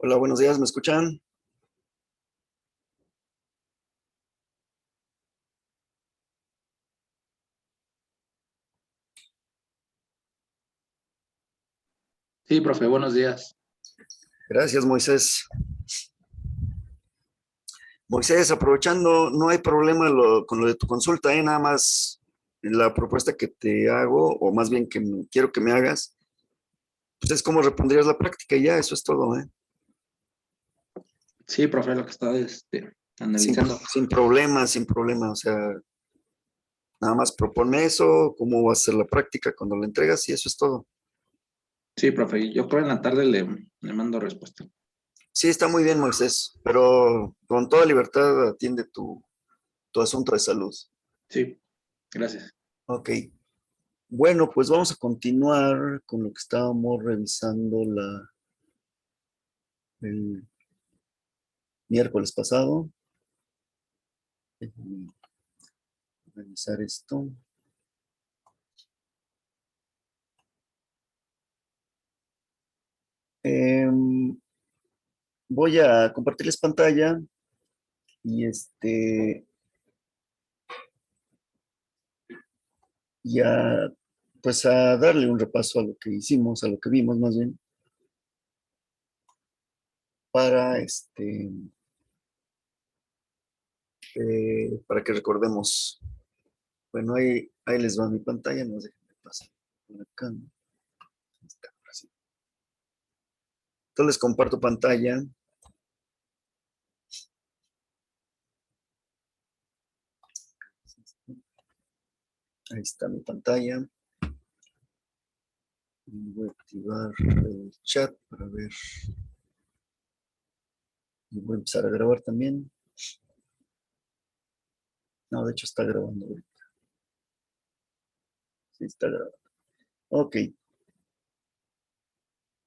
Hola, buenos días, ¿me escuchan? Sí, profe, buenos días. Gracias, Moisés. Moisés, aprovechando, no hay problema con lo de tu consulta, nada más la propuesta que te hago, o más bien que quiero que me hagas, pues es cómo repondrías la práctica y ya, eso es todo, ¿eh? Sí, profe, lo que está Sin, analizando. sin problema, o sea, nada más proponme eso, cómo va a ser la práctica cuando la entregas y eso es todo. Sí, profe, yo creo en la tarde le mando respuesta. Sí, está muy bien, Moisés, pero con toda libertad atiende tu asunto de salud. Sí, gracias. Ok. Bueno, pues vamos a continuar con lo que estábamos revisando el miércoles pasado. Déjame revisar esto. Voy a compartirles pantalla y ya pues a darle un repaso a lo que hicimos, a lo que vimos más bien, para para que recordemos. Bueno, ahí les va mi pantalla, no dejen de pasar por acá. Ahí está, ahora sí. Entonces les comparto pantalla. Ahí está mi pantalla. Voy a activar el chat para ver. Y voy a empezar a grabar también. No, de hecho está grabando ahorita. Sí, está grabando. Ok.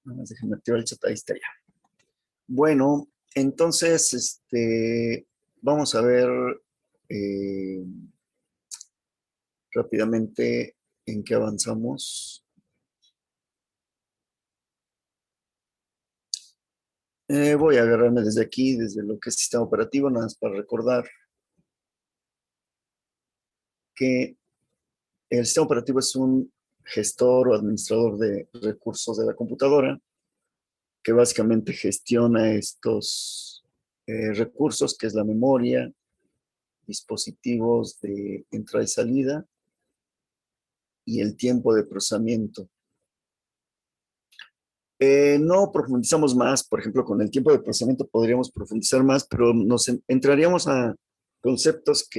Nada más déjenme activar el chat. Ahí está ya. Bueno, entonces, vamos a ver eh, rápidamente en qué avanzamos. Voy a agarrarme desde aquí, desde lo que es sistema operativo, nada más para recordar que el sistema operativo es un gestor o administrador de recursos de la computadora que básicamente gestiona estos recursos, que es la memoria, dispositivos de entrada y salida y el tiempo de procesamiento. No profundizamos más, por ejemplo, con el tiempo de procesamiento podríamos profundizar más, pero nos entraríamos a conceptos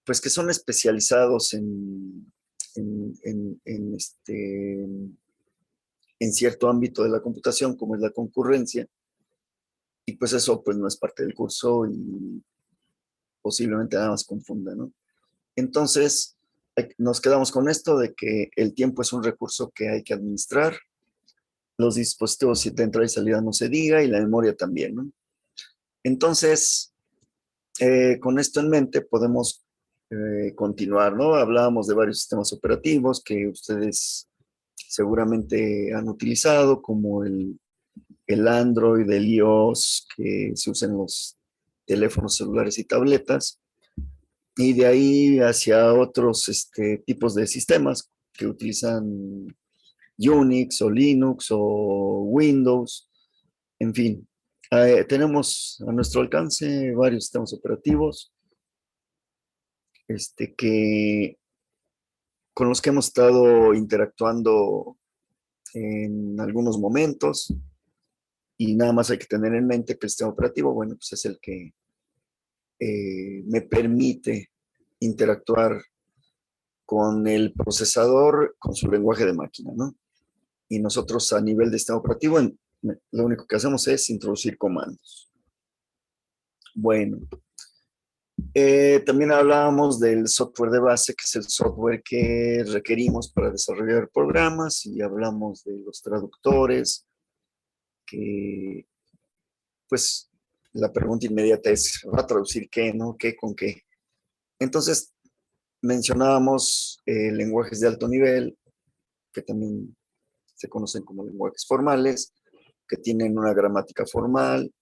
pues, que son especializados en, en, en este, en cierto ámbito de la computación, como es la concurrencia, y pues eso pues no es parte del curso y posiblemente nada más confunda, ¿no? Entonces, nos quedamos con esto de que el tiempo es un recurso que hay que administrar, los dispositivos de entrada y salida no se diga, y la memoria también, ¿no? Entonces, con esto en mente podemos continuar, ¿no? Hablábamos de varios sistemas operativos que ustedes seguramente han utilizado, como el Android, el iOS, que se usa en los teléfonos celulares y tabletas, y de ahí hacia otros tipos de sistemas que utilizan Unix o Linux o Windows, en fin. Tenemos a nuestro alcance varios sistemas operativos que, con los que hemos estado interactuando en algunos momentos, y nada más hay que tener en mente que el sistema operativo, bueno, pues es el que me permite interactuar con el procesador, con su lenguaje de máquina, ¿no? Y nosotros a nivel de sistema operativo, lo único que hacemos es introducir comandos. Bueno, también hablábamos del software de base, que es el software que requerimos para desarrollar programas, y hablamos de los traductores, que pues la pregunta inmediata es, ¿va a traducir qué, no? ¿Qué con qué? Entonces, mencionábamos lenguajes de alto nivel, que también se conocen como lenguajes formales, que tienen una gramática formal.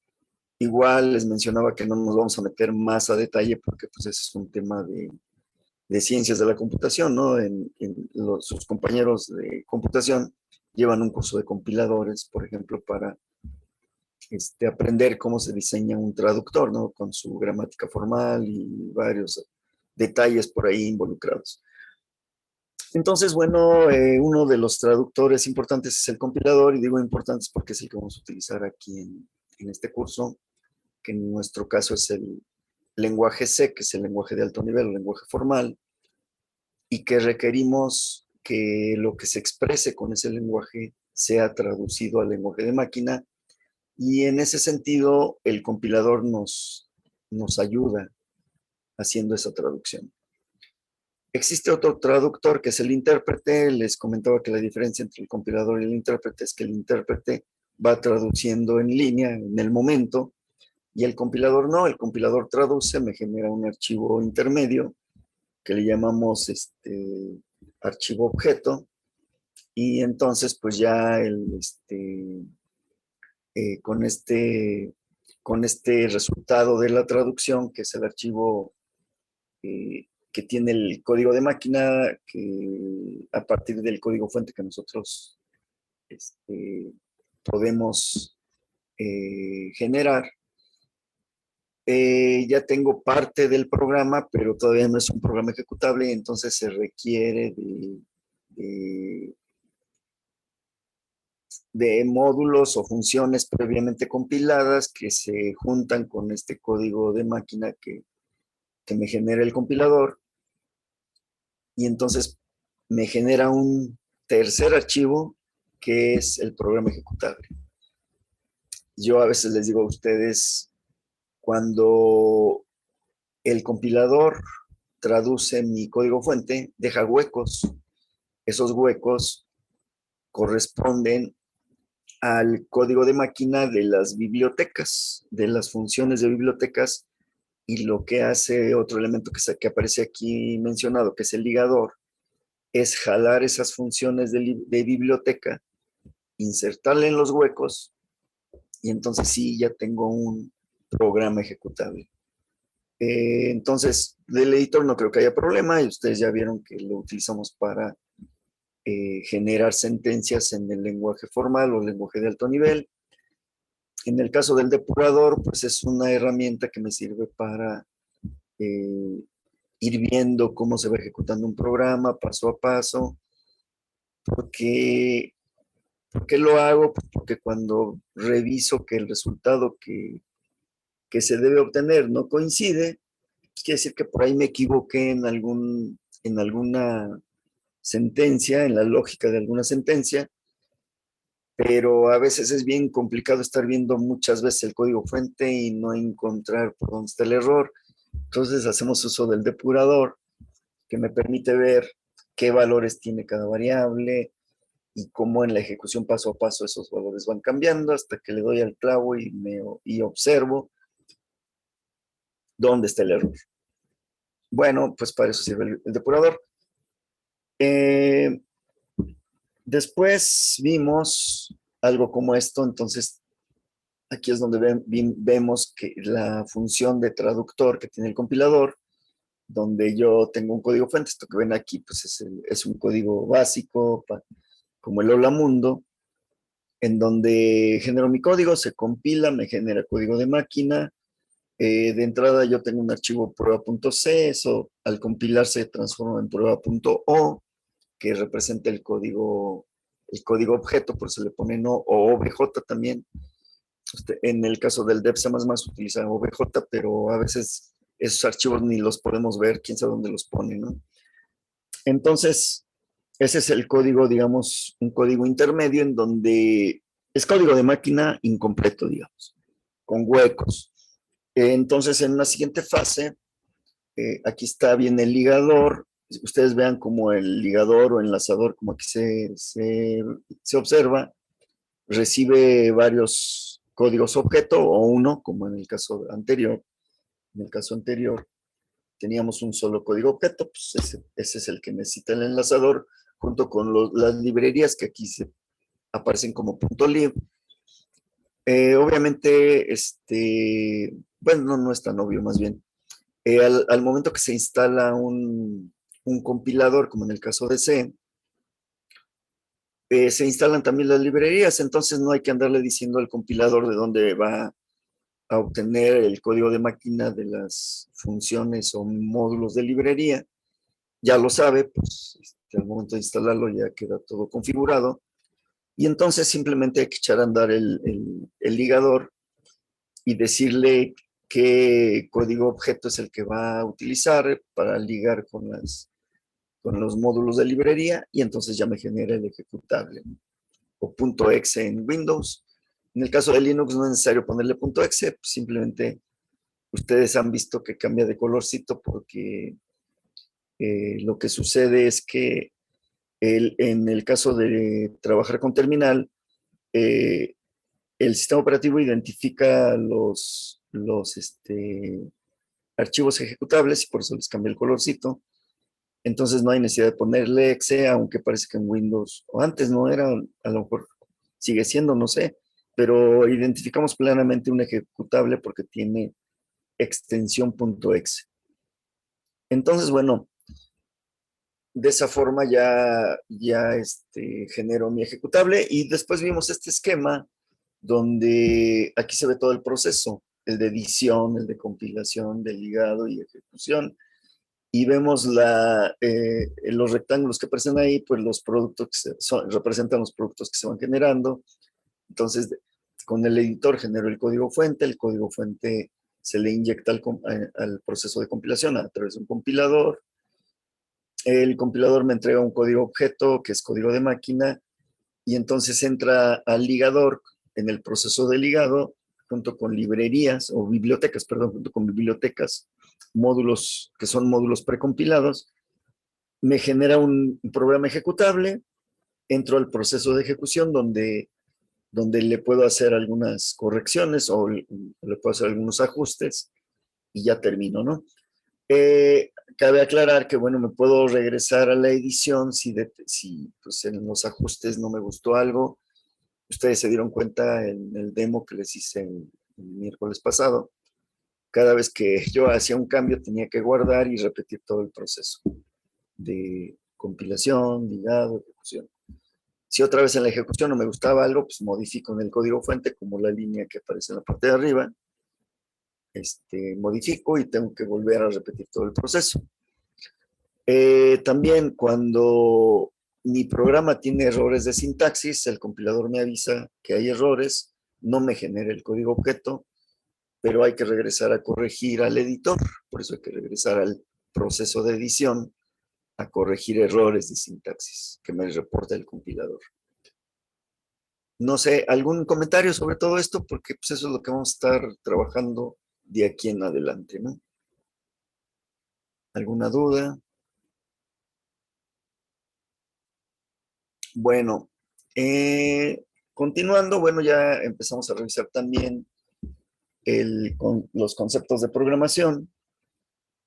Igual les mencionaba que no nos vamos a meter más a detalle porque pues ese es un tema de ciencias de la computación, ¿no? Sus compañeros de computación llevan un curso de compiladores, por ejemplo, para aprender cómo se diseña un traductor, ¿no? Con su gramática formal y varios detalles por ahí involucrados. Entonces, bueno, uno de los traductores importantes es el compilador, y digo importantes porque es el que vamos a utilizar aquí en este curso, que en nuestro caso es el lenguaje C, que es el lenguaje de alto nivel, el lenguaje formal, y que requerimos que lo que se exprese con ese lenguaje sea traducido al lenguaje de máquina, y en ese sentido el compilador nos ayuda haciendo esa traducción. Existe otro traductor que es el intérprete. Les comentaba que la diferencia entre el compilador y el intérprete es que el intérprete va traduciendo en línea, en el momento, y el compilador no. El compilador traduce, me genera un archivo intermedio que le llamamos archivo objeto, y entonces pues ya con este resultado de la traducción, que es el archivo que tiene el código de máquina, que a partir del código fuente que nosotros podemos generar, ya tengo parte del programa, pero todavía no es un programa ejecutable, entonces se requiere de, de módulos o funciones previamente compiladas que se juntan con este código de máquina que me genera el compilador, y entonces me genera un tercer archivo que es el programa ejecutable. Yo a veces les digo a ustedes, cuando el compilador traduce mi código fuente, deja huecos. Esos huecos corresponden al código de máquina de las bibliotecas, de las funciones de bibliotecas, y lo que hace otro elemento que aparece aquí mencionado, que es el ligador, es jalar esas funciones de biblioteca, insertarle en los huecos, y entonces sí, ya tengo un programa ejecutable. Entonces, del editor no creo que haya problema, y ustedes ya vieron que lo utilizamos para generar sentencias en el lenguaje formal o lenguaje de alto nivel. En el caso del depurador, pues es una herramienta que me sirve para ir viendo cómo se va ejecutando un programa paso a paso. ¿Por qué lo hago? Pues porque cuando reviso que el resultado que se debe obtener no coincide, pues quiere decir que por ahí me equivoqué en alguna sentencia, en la lógica de alguna sentencia, pero a veces es bien complicado estar viendo muchas veces el código fuente y no encontrar por dónde está el error. Entonces hacemos uso del depurador, que me permite ver qué valores tiene cada variable y cómo en la ejecución paso a paso esos valores van cambiando hasta que le doy al clavo y observo dónde está el error. Bueno, pues para eso sirve el depurador. Después vimos algo como esto. Entonces aquí es donde vemos que la función de traductor que tiene el compilador, donde yo tengo un código fuente. Esto que ven aquí pues es un código básico como el Hola Mundo, en donde genero mi código, se compila, me genera código de máquina. De entrada yo tengo un archivo prueba.c, eso al compilar se transforma en prueba.o, que representa el código objeto, por eso le ponen o obj también. En el caso del dev C++ utilizan obj, pero a veces esos archivos ni los podemos ver, quién sabe dónde los pone, ¿no? Entonces, ese es el código, digamos, un código intermedio en donde es código de máquina incompleto, digamos, con huecos. Entonces, en una siguiente fase, aquí está bien el ligador. Ustedes vean como el ligador o enlazador, como aquí se observa, recibe varios códigos objeto o uno, como en el caso anterior. En el caso anterior teníamos un solo código objeto, pues ese es el que necesita el enlazador, junto con las librerías que aquí aparecen como .lib, Obviamente, bueno, no es tan obvio más bien. Al momento que se instala un compilador, como en el caso de C, se instalan también las librerías, entonces no hay que andarle diciendo al compilador de dónde va a obtener el código de máquina de las funciones o módulos de librería. Ya lo sabe, pues al momento de instalarlo ya queda todo configurado. Y entonces simplemente hay que echar a andar el ligador y decirle qué código objeto es el que va a utilizar para ligar con los módulos de librería y entonces ya me genera el ejecutable, ¿no? O .exe en Windows. En el caso de Linux no es necesario ponerle .exe, pues simplemente ustedes han visto que cambia de colorcito porque lo que sucede es que en el caso de trabajar con terminal, eh, el sistema operativo identifica los archivos ejecutables y por eso les cambia el colorcito. Entonces no hay necesidad de ponerle exe, aunque parece que en Windows, o antes no era, a lo mejor sigue siendo, no sé, pero identificamos plenamente un ejecutable porque tiene extensión .exe. Entonces, bueno, de esa forma ya genero mi ejecutable y después vimos este esquema donde aquí se ve todo el proceso, el de edición, el de compilación, de ligado y ejecución. Y vemos los rectángulos que aparecen ahí, pues los productos representan los productos que se van generando. Entonces, con el editor genero el código fuente se le inyecta al proceso de compilación a través de un compilador. El compilador me entrega un código objeto, que es código de máquina, y entonces entra al ligador en el proceso de ligado, junto con librerías, o bibliotecas, perdón, junto con bibliotecas, módulos que son módulos precompilados, me genera un programa ejecutable, entro al proceso de ejecución donde le puedo hacer algunas correcciones o le puedo hacer algunos ajustes y ya termino, ¿no? Cabe aclarar que, bueno, me puedo regresar a la edición si pues, en los ajustes no me gustó algo. Ustedes se dieron cuenta en el demo que les hice el miércoles pasado. Cada vez que yo hacía un cambio tenía que guardar y repetir todo el proceso de compilación, ligado, ejecución. Si otra vez en la ejecución no me gustaba algo, pues modifico en el código fuente, como la línea que aparece en la parte de arriba, modifico y tengo que volver a repetir todo el proceso. También cuando mi programa tiene errores de sintaxis, el compilador me avisa que hay errores, no me genera el código objeto, pero hay que regresar a corregir al editor, por eso hay que regresar al proceso de edición a corregir errores de sintaxis que me reporta el compilador. No sé, ¿algún comentario sobre todo esto? Porque pues, eso es lo que vamos a estar trabajando de aquí en adelante, ¿no? ¿Alguna duda? Bueno, continuando, bueno, ya empezamos a revisar también los conceptos de programación.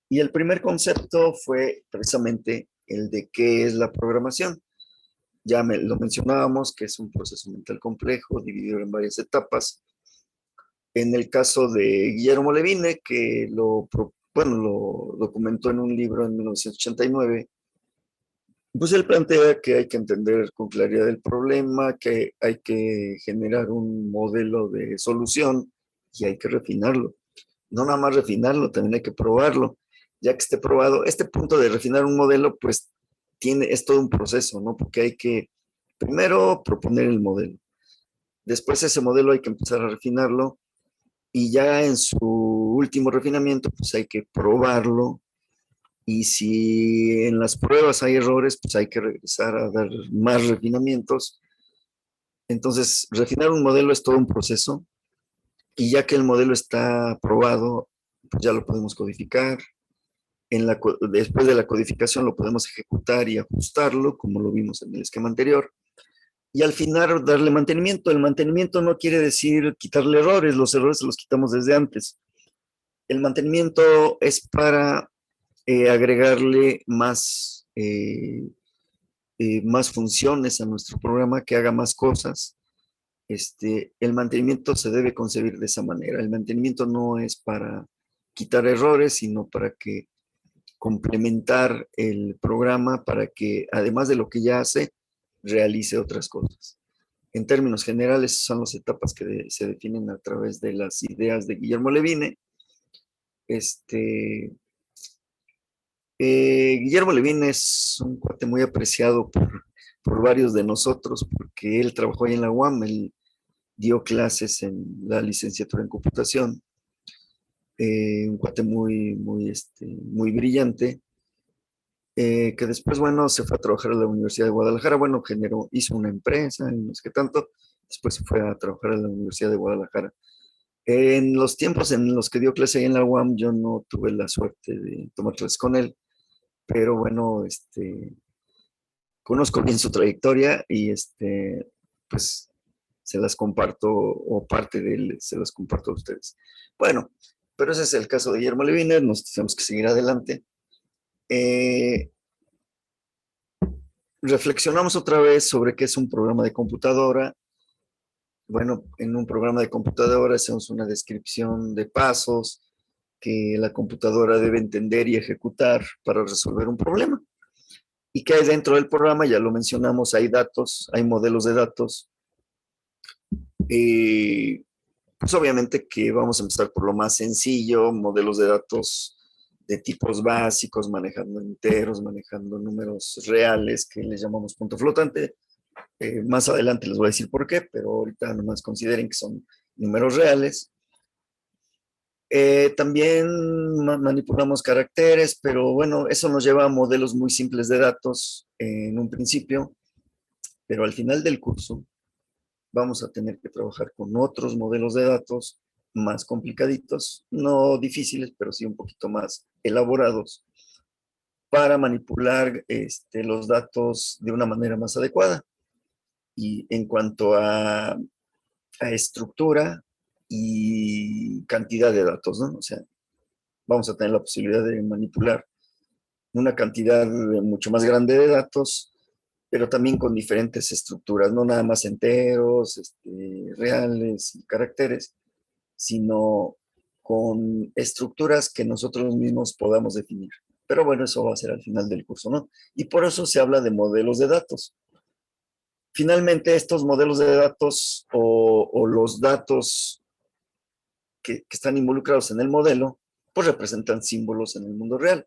Y el primer concepto fue precisamente el de qué es la programación. Ya lo mencionábamos, que es un proceso mental complejo, dividido en varias etapas. En el caso de Guillermo Levine, que lo documentó en un libro en 1989, pues él plantea que hay que entender con claridad el problema, que hay que generar un modelo de solución y hay que refinarlo. No nada más refinarlo, también hay que probarlo. Ya que esté probado, este punto de refinar un modelo, pues es todo un proceso, ¿no? Porque hay que primero proponer el modelo. Después ese modelo hay que empezar a refinarlo y ya en su último refinamiento, pues hay que probarlo y si en las pruebas hay errores, pues hay que regresar a dar más refinamientos. Entonces, refinar un modelo es todo un proceso y ya que el modelo está probado, pues ya lo podemos codificar. Después de la codificación lo podemos ejecutar y ajustarlo, como lo vimos en el esquema anterior. Y al final darle mantenimiento. El mantenimiento no quiere decir quitarle errores, los errores los quitamos desde antes. El mantenimiento es para agregarle más funciones a nuestro programa, que haga más cosas, el mantenimiento se debe concebir de esa manera. El mantenimiento no es para quitar errores, sino para que complementar el programa para que, además de lo que ya hace, realice otras cosas. En términos generales, son las etapas que se definen a través de las ideas de Guillermo Levine. Guillermo Levine es un cuate muy apreciado por varios de nosotros, porque él trabajó ahí en la UAM, él dio clases en la licenciatura en computación, un cuate muy brillante, que después, bueno, se fue a trabajar a la Universidad de Guadalajara, bueno, hizo una empresa, y no es que tanto, después se fue a trabajar a la Universidad de Guadalajara. En los tiempos en los que dio clase ahí en la UAM, yo no tuve la suerte de tomar clases con él, pero bueno, conozco bien su trayectoria y pues se las comparto, o parte de él se las comparto a ustedes. Bueno, pero ese es el caso de Guillermo Levine, nos tenemos que seguir adelante. Reflexionamos otra vez sobre qué es un programa de computadora. Bueno, en un programa de computadora hacemos una descripción de pasos que la computadora debe entender y ejecutar para resolver un problema. ¿Y qué hay dentro del programa? Ya lo mencionamos, hay datos, hay modelos de datos. Pues obviamente que vamos a empezar por lo más sencillo, modelos de datos de tipos básicos, manejando enteros, manejando números reales, que les llamamos punto flotante. Más adelante les voy a decir por qué, pero ahorita nomás consideren que son números reales. También manipulamos caracteres, pero bueno, eso nos lleva a modelos muy simples de datos en un principio, pero al final del curso vamos a tener que trabajar con otros modelos de datos más complicaditos, no difíciles, pero sí un poquito más elaborados, para manipular los datos de una manera más adecuada. Y en cuanto a estructura y cantidad de datos, ¿no? O sea, vamos a tener la posibilidad de manipular una cantidad mucho más grande de datos, pero también con diferentes estructuras, no nada más enteros, reales y caracteres, sino con estructuras que nosotros mismos podamos definir. Pero bueno, eso va a ser al final del curso, ¿no? Y por eso se habla de modelos de datos. Finalmente, estos modelos de datos o los datos que están involucrados en el modelo, pues representan símbolos en el mundo real.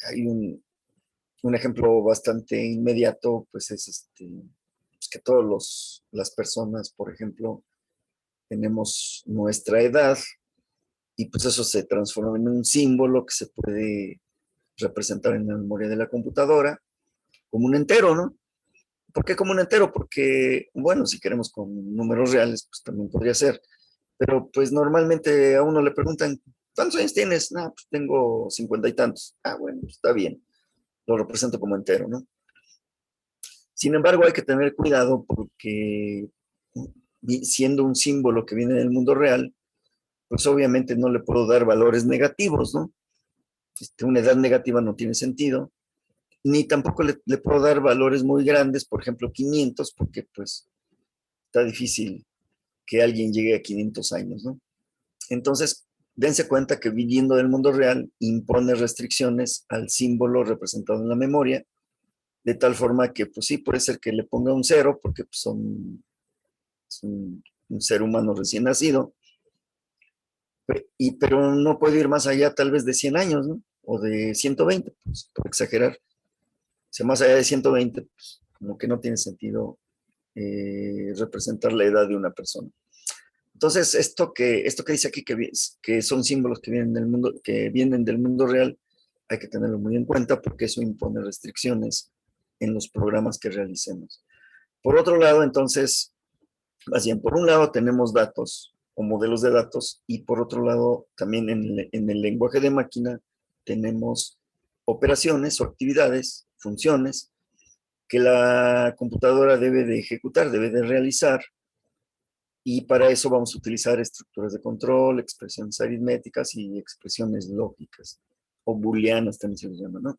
Hay un ejemplo bastante inmediato, pues es pues que todas las personas, por ejemplo, tenemos nuestra edad y pues eso se transforma en un símbolo que se puede representar en la memoria de la computadora como un entero, ¿no? ¿Por qué como un entero? Porque, bueno, si queremos con números reales, pues también podría ser. Pero pues normalmente a uno le preguntan, ¿cuántos años tienes? No, pues tengo 50 y tantos. Ah, bueno, pues está bien. Lo represento como entero, ¿no? Sin embargo, hay que tener cuidado porque siendo un símbolo que viene del mundo real, pues obviamente no le puedo dar valores negativos, ¿no? Una edad negativa no tiene sentido, ni tampoco le puedo dar valores muy grandes, por ejemplo, 500, porque pues está difícil que alguien llegue a 500 años, ¿no? Entonces, dense cuenta que viniendo del mundo real impone restricciones al símbolo representado en la memoria, de tal forma que, pues sí, puede ser que le ponga un cero, porque pues, es un ser humano recién nacido, pero no puede ir más allá tal vez de 100 años, ¿no? O de 120, pues, por exagerar. O sea, más allá de 120, pues, como que no tiene sentido representar la edad de una persona. Entonces, esto que dice aquí, que son símbolos que vienen del mundo real, hay que tenerlo muy en cuenta porque eso impone restricciones en los programas que realicemos. Por otro lado, entonces, más bien, por un lado tenemos datos o modelos de datos y por otro lado, también en el lenguaje de máquina tenemos operaciones o actividades, funciones que la computadora debe de ejecutar, debe de realizar, y para eso vamos a utilizar estructuras de control, expresiones aritméticas y expresiones lógicas, o booleanas también se les llama, ¿no?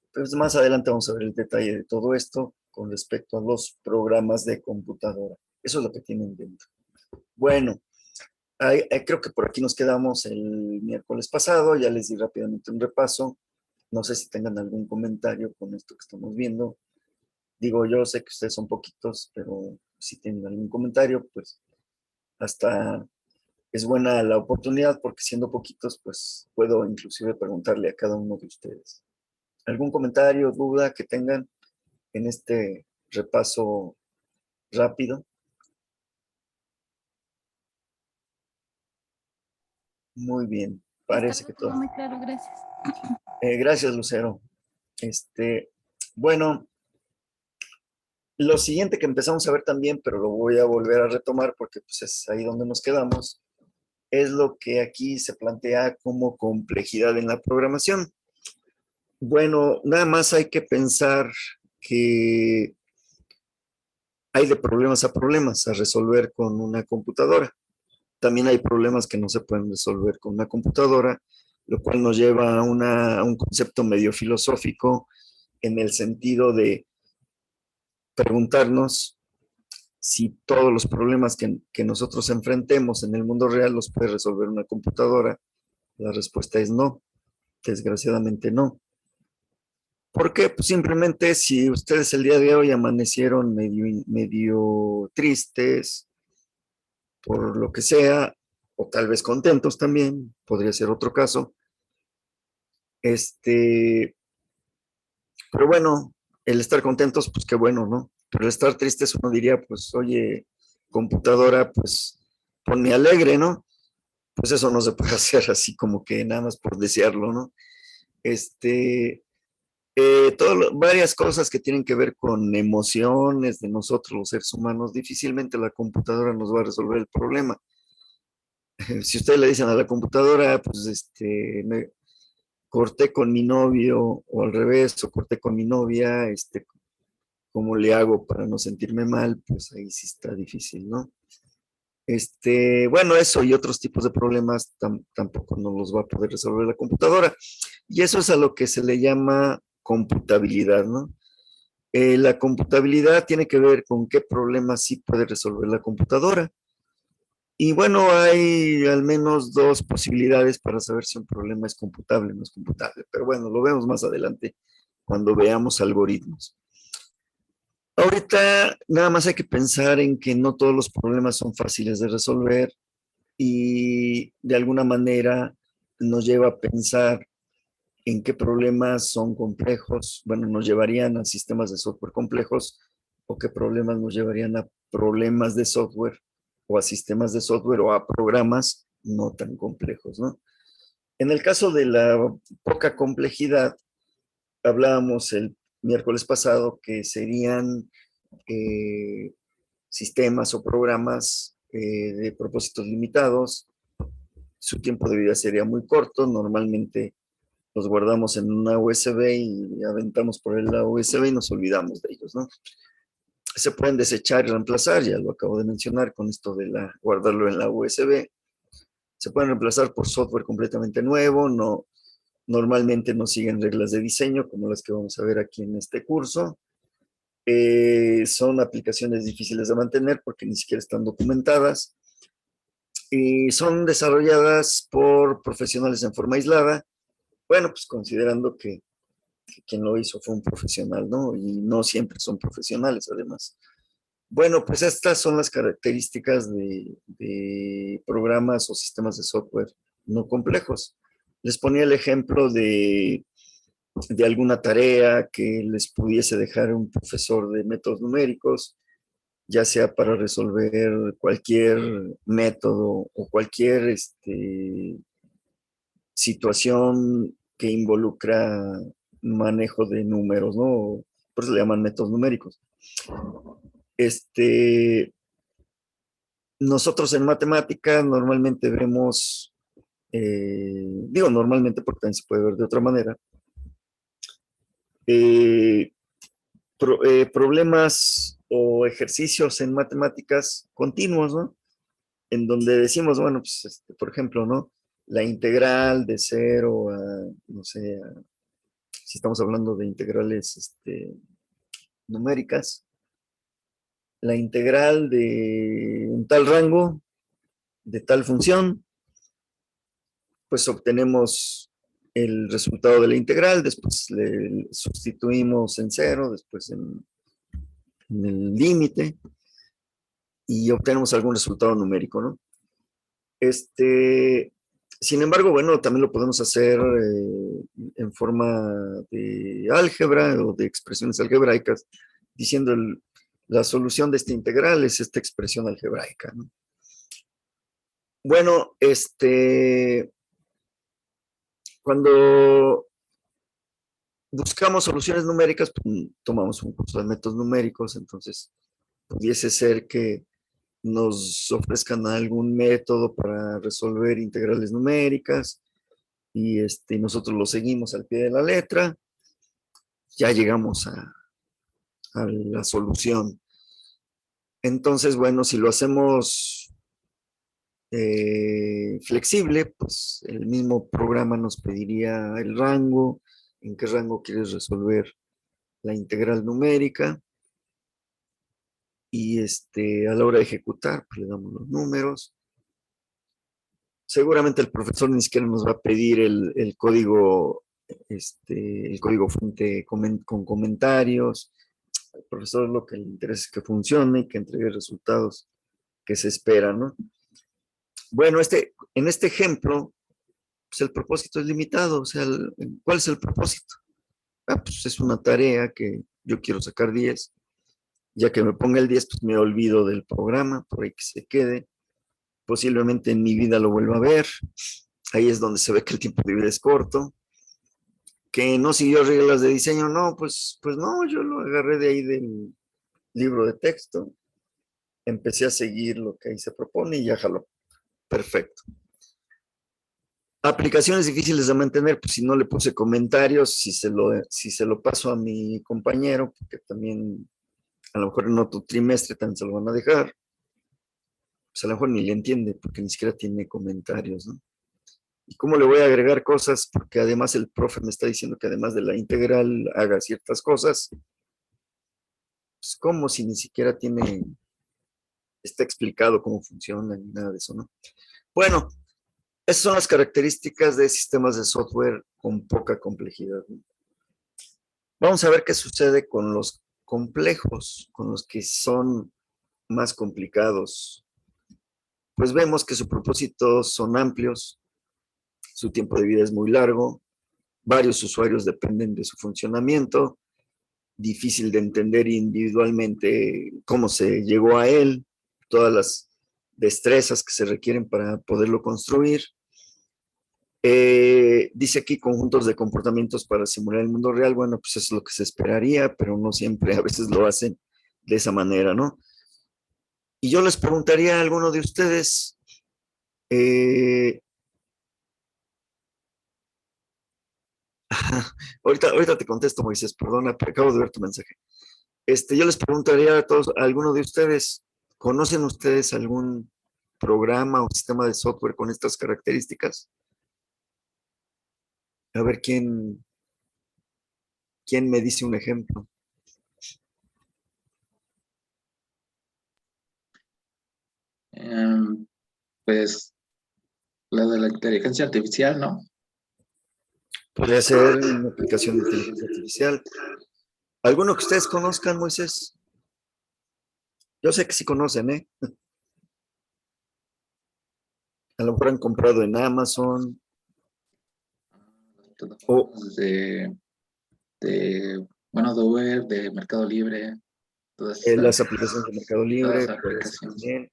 Entonces más adelante vamos a ver el detalle de todo esto con respecto a los programas de computadora. Eso es lo que tienen dentro. Bueno, creo que por aquí nos quedamos el miércoles pasado, ya les di rápidamente un repaso. No sé si tengan algún comentario con esto que estamos viendo. Digo, yo sé que ustedes son poquitos, pero si tienen algún comentario, pues hasta es buena la oportunidad porque siendo poquitos, pues puedo inclusive preguntarle a cada uno de ustedes. ¿Algún comentario, duda que tengan en este repaso rápido? Muy bien, parece que Todo todo. muy claro, gracias. Gracias, Lucero. Este, bueno, lo siguiente que empezamos a ver también, pero lo voy a volver a retomar porque pues, es ahí donde nos quedamos, es lo que aquí se plantea como complejidad en la programación. Bueno, nada más hay que pensar que hay de problemas a problemas a resolver con una computadora. También hay problemas que no se pueden resolver con una computadora, lo cual nos lleva a un concepto medio filosófico en el sentido de preguntarnos si todos los problemas que nosotros enfrentemos en el mundo real los puede resolver una computadora. La respuesta es no, desgraciadamente no. ¿Por qué? Pues simplemente si ustedes el día de hoy amanecieron medio tristes, por lo que sea, o tal vez contentos también, podría ser otro caso. Pero bueno, el estar contentos, pues qué bueno, ¿no? Pero el estar tristes uno diría, pues, oye, computadora, pues ponme alegre, ¿no? Pues eso no se puede hacer así como que nada más por desearlo, ¿no? Este, varias cosas que tienen que ver con emociones de nosotros los seres humanos, difícilmente la computadora nos va a resolver el problema. Si ustedes le dicen a la computadora, pues me corté con mi novio o al revés, o corté con mi novia, ¿cómo le hago para no sentirme mal? Pues ahí sí está difícil, ¿no? Bueno, eso y otros tipos de problemas tampoco no los va a poder resolver la computadora. Y eso es a lo que se le llama computabilidad, ¿no? La computabilidad tiene que ver con qué problemas sí puede resolver la computadora. Y bueno, hay al menos dos posibilidades para saber si un problema es computable o no es computable. Pero bueno, lo vemos más adelante cuando veamos algoritmos. Ahorita nada más hay que pensar en que no todos los problemas son fáciles de resolver y de alguna manera nos lleva a pensar en qué problemas son complejos, bueno, nos llevarían a sistemas de software complejos o qué problemas nos llevarían a problemas de software o a sistemas de software o a programas no tan complejos, ¿no? En el caso de la poca complejidad, hablábamos el miércoles pasado que serían eh, sistemas o programas de propósitos limitados, su tiempo de vida sería muy corto, normalmente los guardamos en una USB y aventamos por la USB y nos olvidamos de ellos, ¿no? Se pueden desechar y reemplazar, ya lo acabo de mencionar con esto de guardarlo en la USB. Se pueden reemplazar por software completamente nuevo, normalmente no siguen reglas de diseño como las que vamos a ver aquí en este curso. Son aplicaciones difíciles de mantener porque ni siquiera están documentadas y son desarrolladas por profesionales en forma aislada. Bueno, pues considerando que quien lo hizo fue un profesional, ¿no? Y no siempre son profesionales, además. Bueno, pues estas son las características de programas o sistemas de software no complejos. Les ponía el ejemplo de alguna tarea que les pudiese dejar un profesor de métodos numéricos, ya sea para resolver cualquier método o cualquier situación que involucra manejo de números, ¿no? Por eso le llaman métodos numéricos. Nosotros en matemática normalmente vemos, digo normalmente porque también se puede ver de otra manera, eh, problemas o ejercicios en matemáticas continuos, ¿no? En donde decimos, bueno, pues, por ejemplo, ¿no? La integral de 0 a, no sé, si estamos hablando de integrales numéricas, la integral de un tal rango, de tal función, pues obtenemos el resultado de la integral, después le sustituimos en cero, después en el límite, y obtenemos algún resultado numérico, ¿no? Sin embargo, bueno, también lo podemos hacer en forma de álgebra o de expresiones algebraicas, diciendo la solución de esta integral es esta expresión algebraica, ¿no? Bueno, cuando buscamos soluciones numéricas, pues, tomamos un curso de métodos numéricos, entonces pudiese ser que nos ofrezcan algún método para resolver integrales numéricas y nosotros lo seguimos al pie de la letra, ya llegamos a la solución. Entonces, bueno, si lo hacemos flexible, pues el mismo programa nos pediría el rango, en qué rango quieres resolver la integral numérica, y a la hora de ejecutar, pues le damos los números. Seguramente el profesor ni siquiera nos va a pedir el código, el código fuente con comentarios. Al profesor lo que le interesa es que funcione y que entregue resultados que se esperan, ¿no? Bueno, en este ejemplo, pues el propósito es limitado. O sea, ¿cuál es el propósito? Pues es una tarea que yo quiero sacar 10. Ya que me ponga el 10, pues me olvido del programa, por ahí que se quede. Posiblemente en mi vida lo vuelva a ver. Ahí es donde se ve que el tiempo de vida es corto. Que no siguió reglas de diseño, no, pues no, yo lo agarré de ahí del libro de texto. Empecé a seguir lo que ahí se propone y ya jaló. Perfecto. Aplicaciones difíciles de mantener, pues si no le puse comentarios, si se lo paso a mi compañero, porque también a lo mejor en otro trimestre también se lo van a dejar, pues a lo mejor ni le entiende porque ni siquiera tiene comentarios, ¿no? ¿Y cómo le voy a agregar cosas? Porque además el profe me está diciendo que además de la integral haga ciertas cosas. Pues como si ni siquiera está explicado cómo funciona ni nada de eso, ¿no? Bueno, esas son las características de sistemas de software con poca complejidad, ¿no? Vamos a ver qué sucede con los complejos, con los que son más complicados. Pues vemos que sus propósitos son amplios, su tiempo de vida es muy largo, varios usuarios dependen de su funcionamiento, difícil de entender individualmente cómo se llegó a él, todas las destrezas que se requieren para poderlo construir. Dice aquí conjuntos de comportamientos para simular el mundo real. Bueno, pues eso es lo que se esperaría, pero no siempre, a veces lo hacen de esa manera, ¿no? Y yo les preguntaría a alguno de ustedes, ahorita te contesto, Moisés, perdona, pero acabo de ver tu mensaje. Yo les preguntaría a todos, a alguno de ustedes, ¿conocen ustedes algún programa o sistema de software con estas características? A ver quién me dice un ejemplo. Pues la de la inteligencia artificial, ¿no? Podría ser una aplicación de inteligencia artificial. ¿Alguno que ustedes conozcan, Moisés? Yo sé que sí conocen, ¿eh? A lo mejor han comprado en Amazon. O Bueno, de Uber, de Mercado Libre, todas las estas aplicaciones de Mercado Libre, aplicaciones. también.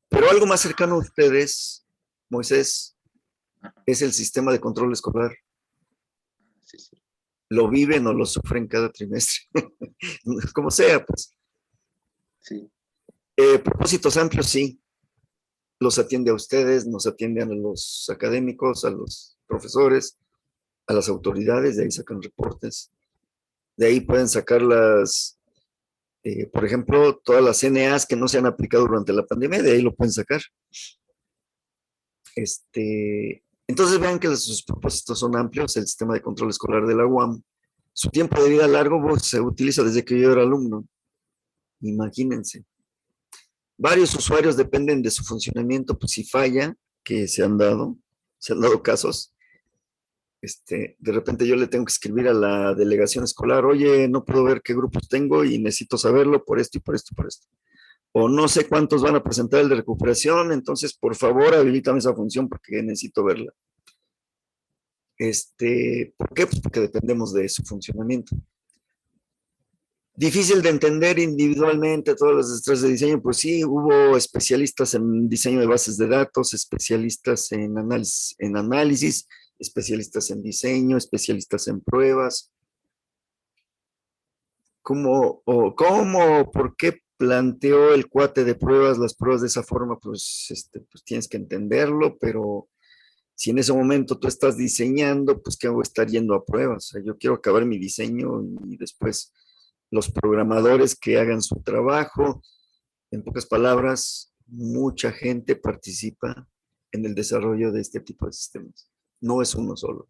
Pero algo más cercano a ustedes, Moisés, es el sistema de control escolar. Sí, sí. Lo viven o lo sufren cada trimestre. Como sea, pues. Sí. Propósitos amplios, sí. Los atiende a ustedes, nos atienden a los académicos, a los profesores, a las autoridades, de ahí sacan reportes. De ahí pueden sacar por ejemplo, todas las CNAs que no se han aplicado durante la pandemia, de ahí lo pueden sacar. Entonces vean que sus propósitos son amplios. El sistema de control escolar de la UAM, su tiempo de vida largo pues, se utiliza desde que yo era alumno. Imagínense. Varios usuarios dependen de su funcionamiento, pues si falla, que se han dado casos, de repente yo le tengo que escribir a la delegación escolar, oye, no puedo ver qué grupos tengo y necesito saberlo por esto y por esto y por esto. O no sé cuántos van a presentar el de recuperación, entonces por favor habilítame esa función porque necesito verla. ¿Por qué? Pues porque dependemos de su funcionamiento. Difícil de entender individualmente todas las destrezas de diseño, pues sí, hubo especialistas en diseño de bases de datos, especialistas en análisis, especialistas en diseño, especialistas en pruebas. ¿Por qué planteó el cuate de pruebas las pruebas de esa forma? Pues tienes que entenderlo, pero si en ese momento tú estás diseñando, pues ¿qué hago estar yendo a pruebas? O sea, yo quiero acabar mi diseño y después los programadores que hagan su trabajo. En pocas palabras, mucha gente participa en el desarrollo de este tipo de sistemas. No es uno solo.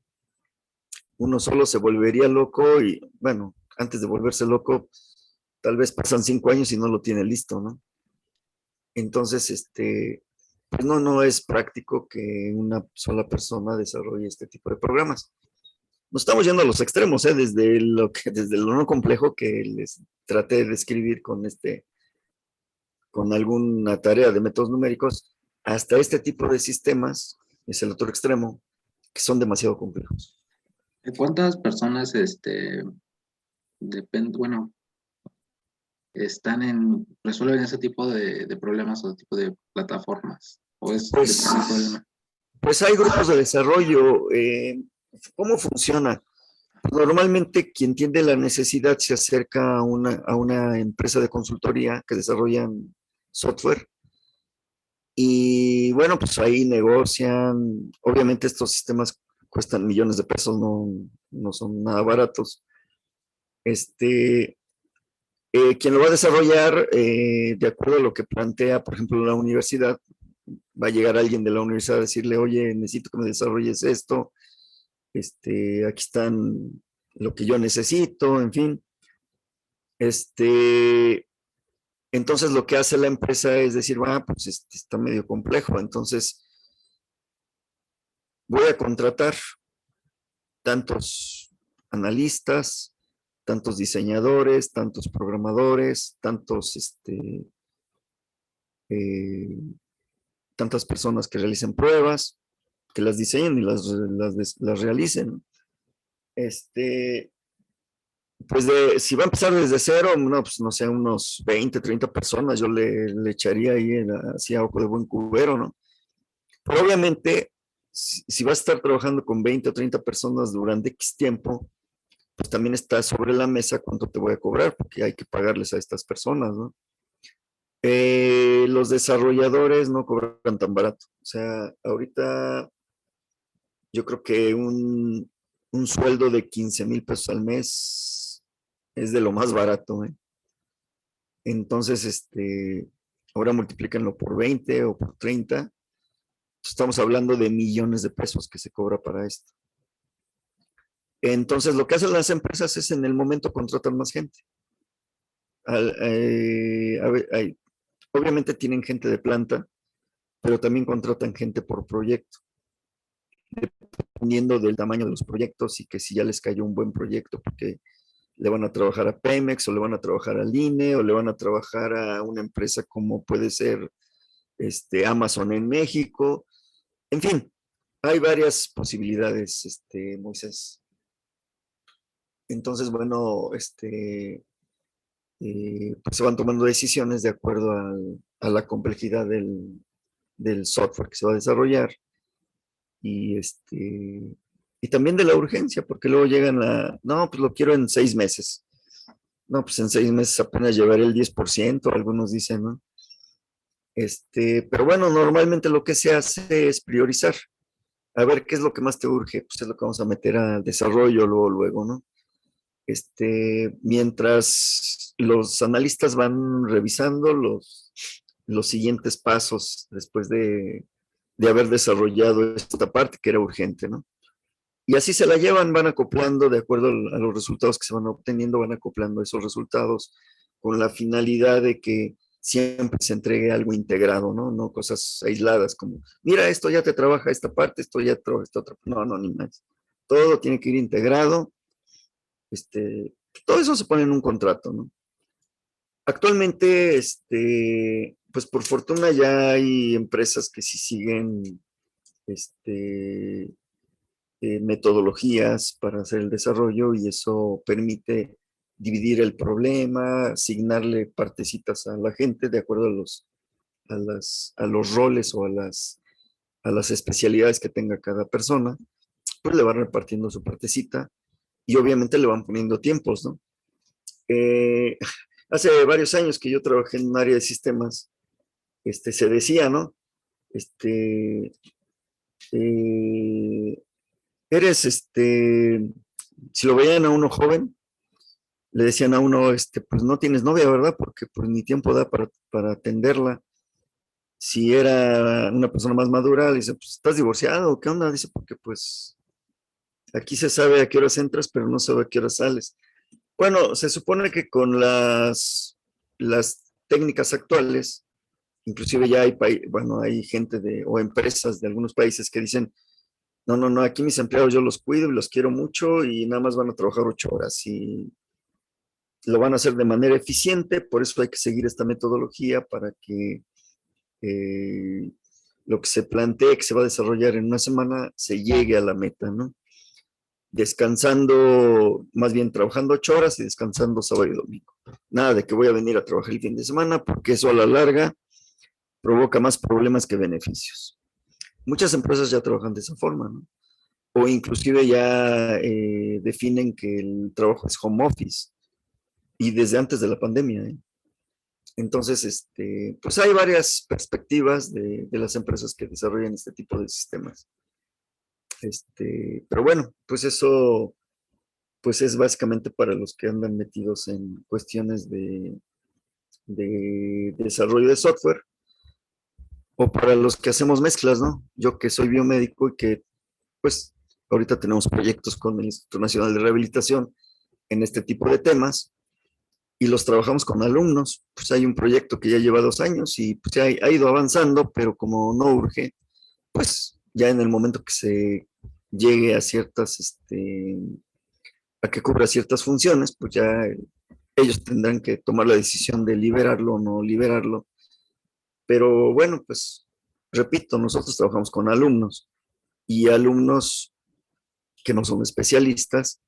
Uno solo se volvería loco y, bueno, antes de volverse loco, tal vez pasan 5 años y no lo tiene listo, ¿no? Entonces, pues no es práctico que una sola persona desarrolle este tipo de programas. Nos estamos yendo a los extremos, desde lo no complejo que les traté de describir con alguna tarea de métodos numéricos, hasta este tipo de sistemas, es el otro extremo, que son demasiado complejos. ¿De cuántas personas, bueno, resuelven ese tipo de problemas o tipo de plataformas? ¿O es Pues, depende del problema? pues hay grupos de desarrollo. ¿Cómo funciona? Normalmente quien tiene la necesidad se acerca a una empresa de consultoría que desarrollan software y bueno, pues ahí negocian. Obviamente estos sistemas cuestan millones de pesos, no son nada baratos. Quien lo va a desarrollar, de acuerdo a lo que plantea, por ejemplo, la universidad, va a llegar alguien de la universidad a decirle, oye, necesito que me desarrolles esto, aquí están lo que yo necesito, en fin. Entonces lo que hace la empresa es decir, pues está medio complejo, entonces voy a contratar tantos analistas, tantos diseñadores, tantos programadores, eh, tantas personas que realicen pruebas, que las diseñen y las realicen. Pues si va a empezar desde cero, no, pues no sé, unos 20, 30 personas, yo le echaría ahí así a ojo de buen cubero, ¿no? Pero obviamente, si vas a estar trabajando con 20 o 30 personas durante X tiempo, pues también está sobre la mesa cuánto te voy a cobrar, porque hay que pagarles a estas personas, ¿no? Los desarrolladores no cobran tan barato. O sea, ahorita yo creo que un sueldo de 15,000 pesos al mes es de lo más barato, ¿eh? Entonces, ahora multiplícanlo por 20 o por 30. Estamos hablando de millones de pesos que se cobra para esto. Entonces, lo que hacen las empresas es en el momento contratan más gente. Obviamente tienen gente de planta, pero también contratan gente por proyecto, dependiendo del tamaño de los proyectos y que si ya les cayó un buen proyecto, porque le van a trabajar a Pemex o le van a trabajar al INE o le van a trabajar a una empresa como puede ser Amazon en México. En fin, hay varias posibilidades, Moisés. Entonces, bueno, pues se van tomando decisiones de acuerdo a la complejidad del software que se va a desarrollar y, y también de la urgencia, porque luego llegan no, pues lo quiero en 6 meses. No, pues en 6 meses apenas llevaré el 10%, algunos dicen, ¿no? Pero bueno, normalmente lo que se hace es priorizar. A ver, ¿qué es lo que más te urge? Pues es lo que vamos a meter al desarrollo luego, ¿no? Mientras los analistas van revisando los siguientes pasos después de haber desarrollado esta parte que era urgente, ¿no? Y así se la llevan, van acoplando de acuerdo a los resultados que se van obteniendo, van acoplando esos resultados con la finalidad de que siempre se entregue algo integrado, ¿no? No cosas aisladas como, mira, esto ya te trabaja esta parte, esto ya trabaja esta otra. No, no, ni más. Todo tiene que ir integrado. Todo eso se pone en un contrato, ¿no? Actualmente, pues por fortuna ya hay empresas que sí siguen metodologías para hacer el desarrollo y eso permite dividir el problema, asignarle partecitas a la gente de acuerdo a los roles o a las especialidades que tenga cada persona, pues le van repartiendo su partecita y obviamente le van poniendo tiempos, ¿no? Eh, hace varios años que yo trabajé en un área de sistemas, se decía, ¿no? Este, eh, eres, si lo veían a uno joven, le decían a uno, pues no tienes novia, ¿verdad? Porque pues ni tiempo da para atenderla. Si era una persona más madura, le dice, pues estás divorciado, ¿qué onda? Dice, porque pues aquí se sabe a qué horas entras, pero no sabe a qué horas sales. Bueno, se supone que con las técnicas actuales, inclusive ya hay, bueno, hay gente o empresas de algunos países que dicen, no, no, no, aquí mis empleados yo los cuido y los quiero mucho y nada más van a trabajar 8 horas y lo van a hacer de manera eficiente, por eso hay que seguir esta metodología para que eh, lo que se plantee que se va a desarrollar en una semana se llegue a la meta, ¿no? Descansando, más bien trabajando 8 horas y descansando sábado y domingo. Nada de que voy a venir a trabajar el fin de semana, porque eso a la larga provoca más problemas que beneficios. Muchas empresas ya trabajan de esa forma, ¿no? O inclusive ya definen que el trabajo es home office y desde antes de la pandemia, ¿eh? Entonces, pues hay varias perspectivas de las empresas que desarrollan este tipo de sistemas. Pero bueno, pues eso pues es básicamente para los que andan metidos en cuestiones de desarrollo de software o para los que hacemos mezclas, ¿no? Yo que soy biomédico y que pues ahorita tenemos proyectos con el Instituto Nacional de Rehabilitación en este tipo de temas y los trabajamos con alumnos. Pues hay un proyecto que ya lleva 2 años y pues ha ido avanzando, pero como no urge, pues ya en el momento que se llegue a ciertas, a que cubra ciertas funciones, pues ya ellos tendrán que tomar la decisión de liberarlo o no liberarlo. Pero bueno, pues repito, nosotros trabajamos con alumnos y alumnos que no son especialistas,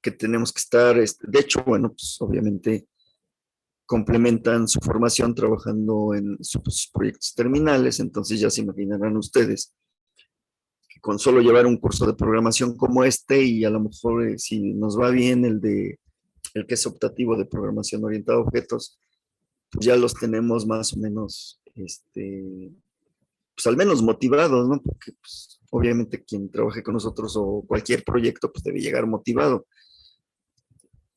que tenemos que estar, de hecho, bueno, pues obviamente complementan su formación trabajando en sus proyectos terminales, entonces ya se imaginarán ustedes que con solo llevar un curso de programación como este y a lo mejor si nos va bien el que es optativo de programación orientada a objetos, pues ya los tenemos más o menos, pues al menos motivados, ¿no? Porque pues, obviamente quien trabaje con nosotros o cualquier proyecto, pues debe llegar motivado.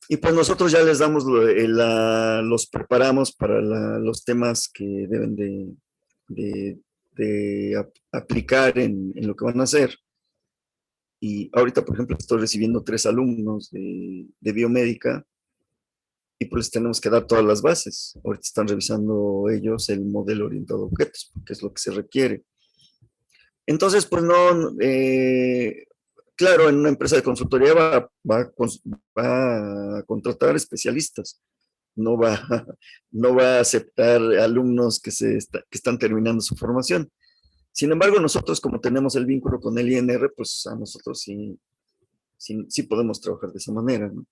Y pues nosotros ya les damos, los preparamos para los temas que deben de aplicar en lo que van a hacer. Y ahorita, por ejemplo, estoy recibiendo 3 alumnos de biomédica y pues tenemos que dar todas las bases. Ahorita están revisando ellos el modelo orientado a objetos, porque es lo que se requiere. Entonces, pues no, claro, en una empresa de consultoría va a contratar especialistas, no va, no va a aceptar alumnos que están terminando su formación. Sin embargo, nosotros como tenemos el vínculo con el INR, pues a nosotros sí podemos trabajar de esa manera, ¿no?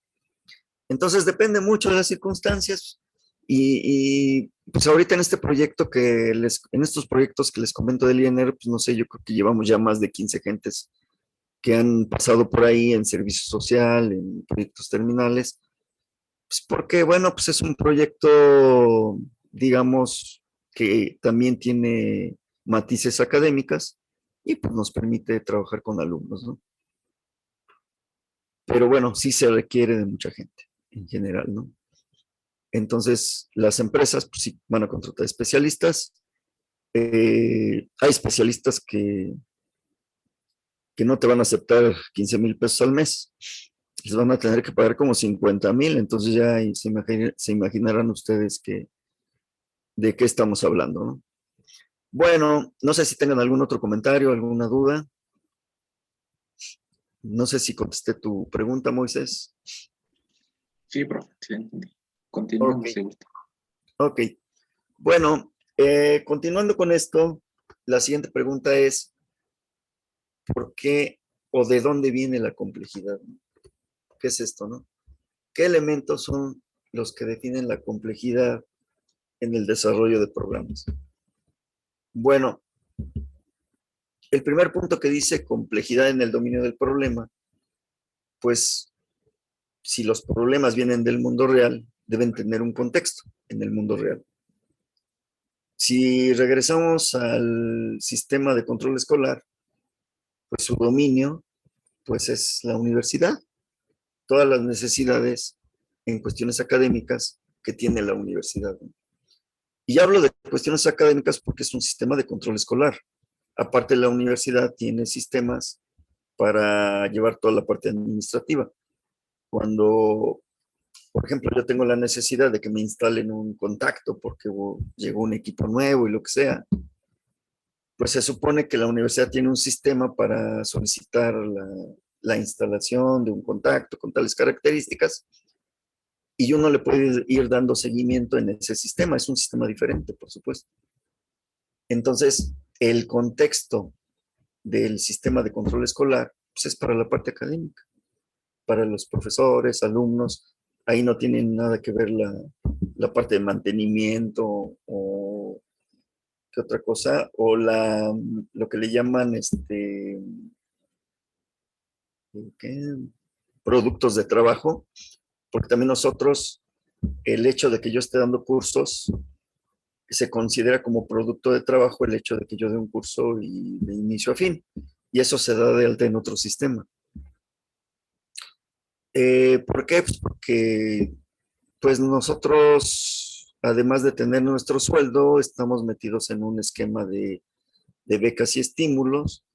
Entonces depende mucho de las circunstancias pues ahorita en este proyecto en estos proyectos que les comento del INR, pues no sé, yo creo que llevamos ya más de 15 gentes que han pasado por ahí en servicio social, en proyectos terminales, pues porque bueno, pues es un proyecto, digamos, que también tiene matices académicas y pues nos permite trabajar con alumnos, ¿no? Pero bueno, sí se requiere de mucha gente en general, ¿no? Entonces, las empresas pues, sí van a contratar especialistas. Hay especialistas que no te van a aceptar 15,000 pesos al mes. les van a tener que pagar como 50,000, entonces ya ahí se imaginarán ustedes de qué estamos hablando, ¿no? Bueno, no sé si tengan algún otro comentario, alguna duda. No sé si contesté tu pregunta, Moisés. Sí, profe, sí, entendí. Ok, Continuemos si gusta. ok. Bueno, continuando con esto, la siguiente pregunta es, ¿por qué o de dónde viene la complejidad? ¿Qué es esto, no? ¿Qué elementos son los que definen la complejidad en el desarrollo de programas? Bueno, el primer punto que dice complejidad en el dominio del problema, pues si los problemas vienen del mundo real, deben tener un contexto en el mundo real. Si regresamos al sistema de control escolar, pues su dominio pues es la universidad, todas las necesidades en cuestiones académicas que tiene la universidad. Y hablo de cuestiones académicas porque es un sistema de control escolar. Aparte, la universidad tiene sistemas para llevar toda la parte administrativa. Cuando, por ejemplo, yo tengo la necesidad de que me instalen un contacto porque llegó un equipo nuevo y lo que sea, pues se supone que la universidad tiene un sistema para solicitar la instalación de un contacto con tales características y uno le puede ir dando seguimiento en ese sistema. Es un sistema diferente, por supuesto. Entonces, el contexto del sistema de control escolar pues es para la parte académica, para los profesores, alumnos. Ahí no tienen nada que ver la parte de mantenimiento o qué otra cosa, o lo que le llaman ¿qué? Productos de trabajo, porque también nosotros, el hecho de que yo esté dando cursos, se considera como producto de trabajo el hecho de que yo dé un curso y de inicio a fin, y eso se da de alta en otro sistema. ¿Por qué? Pues porque pues nosotros, además de tener nuestro sueldo, estamos metidos en un esquema de becas y estímulos,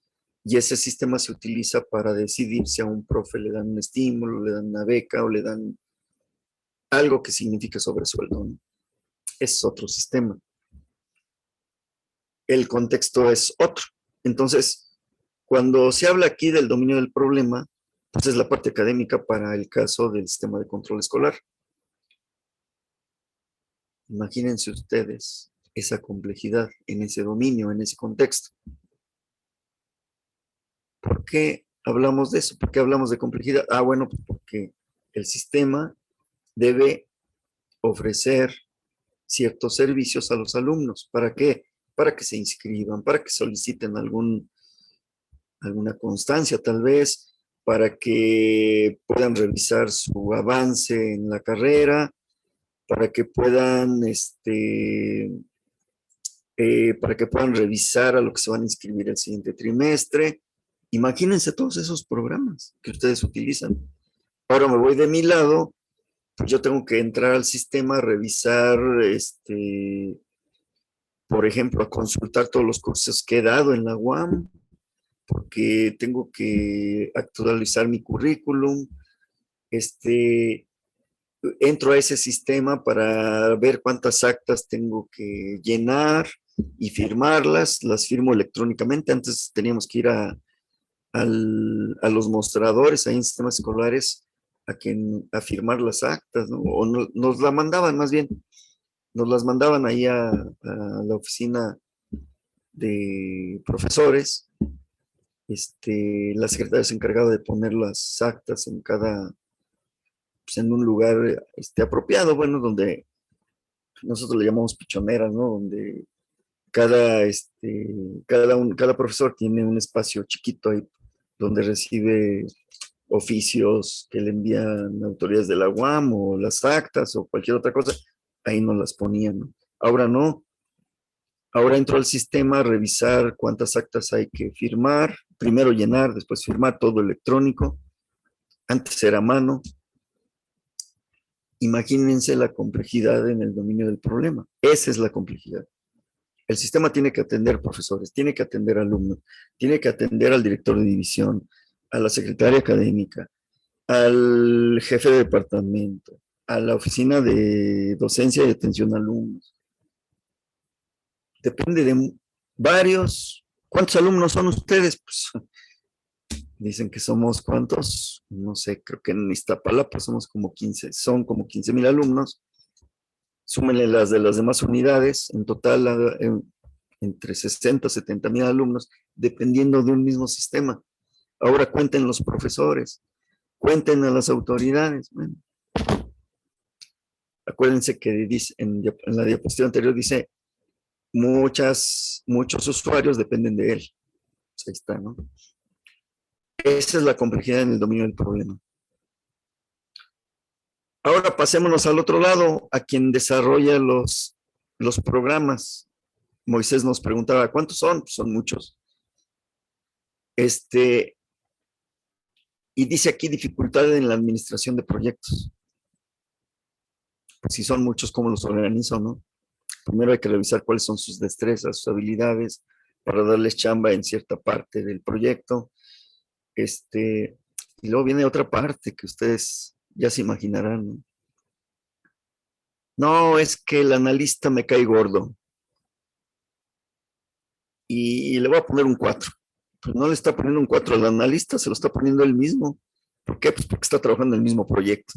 y ese sistema se utiliza para decidir si a un profe le dan un estímulo, le dan una beca o le dan algo que signifique sobresueldo, ¿no? Es otro sistema. El contexto es otro. Entonces, cuando se habla aquí del dominio del problema, pues es la parte académica para el caso del sistema de control escolar. Imagínense ustedes esa complejidad en ese dominio, en ese contexto. ¿Por qué hablamos de eso? ¿Por qué hablamos de complejidad? Ah, bueno, pues porque el sistema debe ofrecer ciertos servicios a los alumnos. ¿Para qué? Para que se inscriban, para que soliciten alguna constancia tal vez, para que puedan revisar su avance en la carrera, para que puedan, para que puedan revisar a lo que se van a inscribir el siguiente trimestre. Imagínense todos esos programas que ustedes utilizan. Ahora me voy de mi lado, pues yo tengo que entrar al sistema, revisar, por ejemplo, a consultar todos los cursos que he dado en la UAM, porque tengo que actualizar mi currículum, entro a ese sistema para ver cuántas actas tengo que llenar y firmarlas, las firmo electrónicamente. Antes teníamos que ir a los mostradores, ahí en sistemas escolares, a firmar las actas, ¿no? O nos la mandaban más bien, nos las mandaban ahí a la oficina de profesores. La secretaria se encargaba de poner las actas en pues en un lugar apropiado, bueno, donde nosotros le llamamos pichoneras, ¿no? Donde cada profesor tiene un espacio chiquito ahí donde recibe oficios que le envían autoridades de la UAM o las actas o cualquier otra cosa, ahí nos las ponían, ¿no? Ahora no, ahora entro al sistema a revisar cuántas actas hay que firmar, primero llenar, después firmar, todo electrónico, antes era a mano. Imagínense la complejidad en el dominio del problema. Esa es la complejidad. El sistema tiene que atender profesores, tiene que atender alumnos, tiene que atender al director de división, a la secretaria académica, al jefe de departamento, a la oficina de docencia y atención a alumnos. Depende de varios. ¿Cuántos alumnos son ustedes? Pues dicen que somos, ¿cuántos? No sé, creo que en Iztapalapa somos como 15, son como 15,000 alumnos. Súmenle las de las demás unidades, en total entre 60 y 70,000 alumnos, dependiendo de un mismo sistema. Ahora cuenten los profesores, cuenten a las autoridades. Bueno, acuérdense que dice, en la diapositiva anterior dice, muchos usuarios dependen de él. Pues ahí está, ¿no? Esa es la complejidad en el dominio del problema. Ahora pasémonos al otro lado, a quien desarrolla los programas. Moisés nos preguntaba, ¿cuántos son? Pues son muchos. Y dice aquí dificultad en la administración de proyectos. Pues si son muchos, ¿cómo los organizo, no? Primero hay que revisar cuáles son sus destrezas, sus habilidades, para darles chamba en cierta parte del proyecto. Y luego viene otra parte que ustedes ya se imaginarán, ¿no? No, es que el analista me cae gordo. Y le voy a poner un 4. Pues no le está poniendo un 4 al analista, se lo está poniendo él mismo. ¿Por qué? Pues porque está trabajando en el mismo proyecto.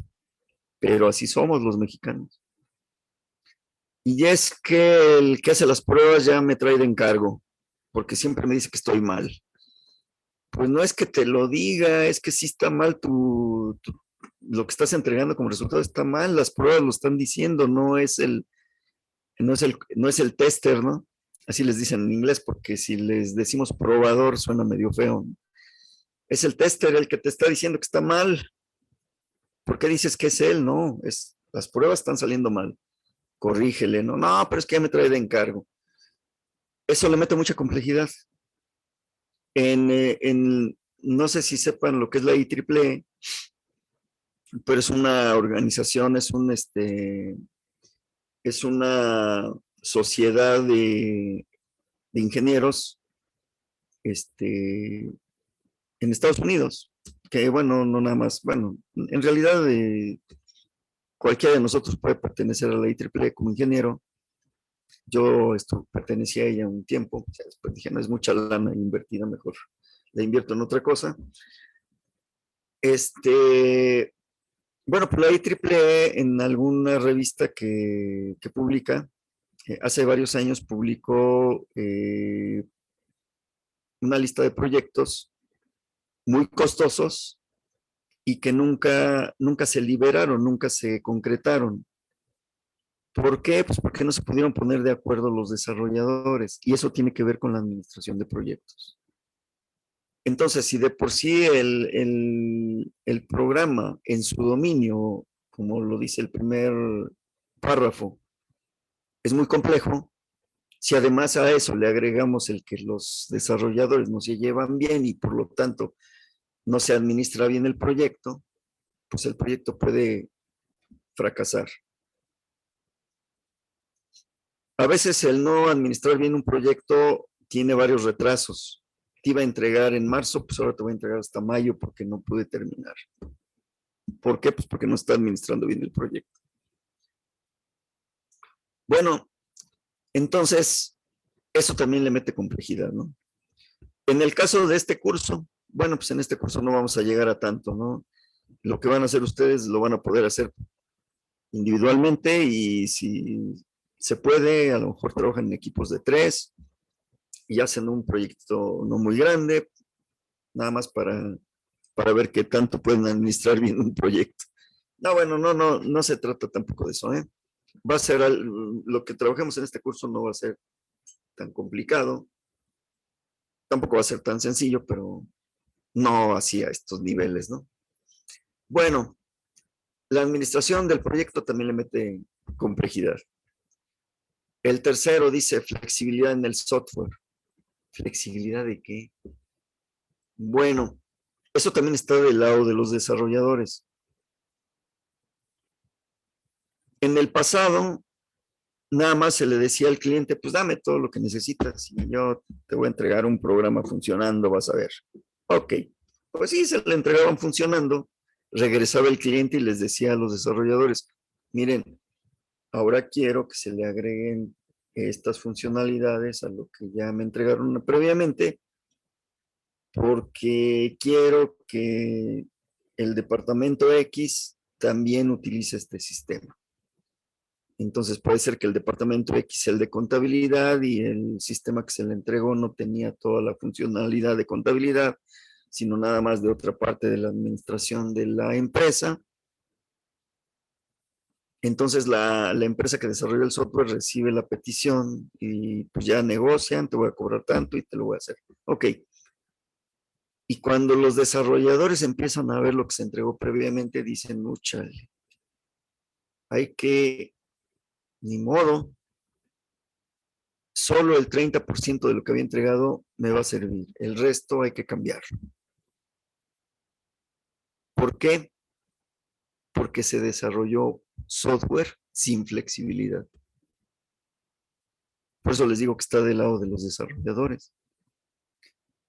Pero así somos los mexicanos. Y es que el que hace las pruebas ya me trae de encargo, porque siempre me dice que estoy mal. Pues no es que te lo diga, es que sí está mal lo que estás entregando como resultado está mal, las pruebas lo están diciendo, no es el tester, ¿no? Así les dicen en inglés, porque si les decimos probador suena medio feo, ¿no? Es el tester el que te está diciendo que está mal. ¿Por qué dices que es él? No, las pruebas están saliendo mal. Corrígele, ¿no? No, pero es que ya me trae de encargo. Eso le mete mucha complejidad. No sé si sepan lo que es la IEEE, pero es una organización, es una sociedad de ingenieros en Estados Unidos, que bueno, no nada más, bueno, en realidad cualquiera de nosotros puede pertenecer a la IEEE como ingeniero. Yo pertenecía a ella un tiempo, o sea, después dije, no es mucha lana invertida, mejor la invierto en otra cosa. Bueno, pues la IEEE en alguna revista que publica, hace varios años publicó una lista de proyectos muy costosos y que nunca se liberaron, nunca se concretaron. ¿Por qué? Pues porque no se pudieron poner de acuerdo los desarrolladores y eso tiene que ver con la administración de proyectos. Entonces, si de por sí el programa en su dominio, como lo dice el primer párrafo, es muy complejo, si además a eso le agregamos el que los desarrolladores no se llevan bien y por lo tanto no se administra bien el proyecto, pues el proyecto puede fracasar. A veces el no administrar bien un proyecto tiene varios retrasos. Te iba a entregar en marzo, pues ahora te voy a entregar hasta mayo porque no pude terminar. ¿Por qué? Pues porque no está administrando bien el proyecto. Bueno, entonces, eso también le mete complejidad, ¿no? En el caso de este curso, bueno, pues en este curso no vamos a llegar a tanto, ¿no? Lo que van a hacer ustedes lo van a poder hacer individualmente y si se puede, a lo mejor trabajan en equipos de 3 y hacen un proyecto no muy grande, nada más para ver qué tanto pueden administrar bien un proyecto. No, bueno, no se trata tampoco de eso, ¿eh? Va a ser, lo que trabajemos en este curso no va a ser tan complicado, tampoco va a ser tan sencillo, pero no así a estos niveles, ¿no? Bueno, la administración del proyecto también le mete complejidad. El tercero dice flexibilidad en el software. ¿Flexibilidad de qué? Bueno, eso también está del lado de los desarrolladores. En el pasado, nada más se le decía al cliente, pues dame todo lo que necesitas y yo te voy a entregar un programa funcionando, vas a ver. Ok, pues sí, se le entregaban funcionando, regresaba el cliente y les decía a los desarrolladores, miren, ahora quiero que se le agreguen estas funcionalidades a lo que ya me entregaron previamente, porque quiero que el departamento X también utilice este sistema. Entonces puede ser que el departamento X sea el de contabilidad y el sistema que se le entregó no tenía toda la funcionalidad de contabilidad, sino nada más de otra parte de la administración de la empresa. Entonces la empresa que desarrolla el software recibe la petición y pues ya negocian, te voy a cobrar tanto y te lo voy a hacer. Ok. Y cuando los desarrolladores empiezan a ver lo que se entregó previamente, dicen, chale, hay que, ni modo, solo el 30% de lo que había entregado me va a servir. El resto hay que cambiar. ¿Por qué? Porque se desarrolló software sin flexibilidad. Por eso les digo que está del lado de los desarrolladores.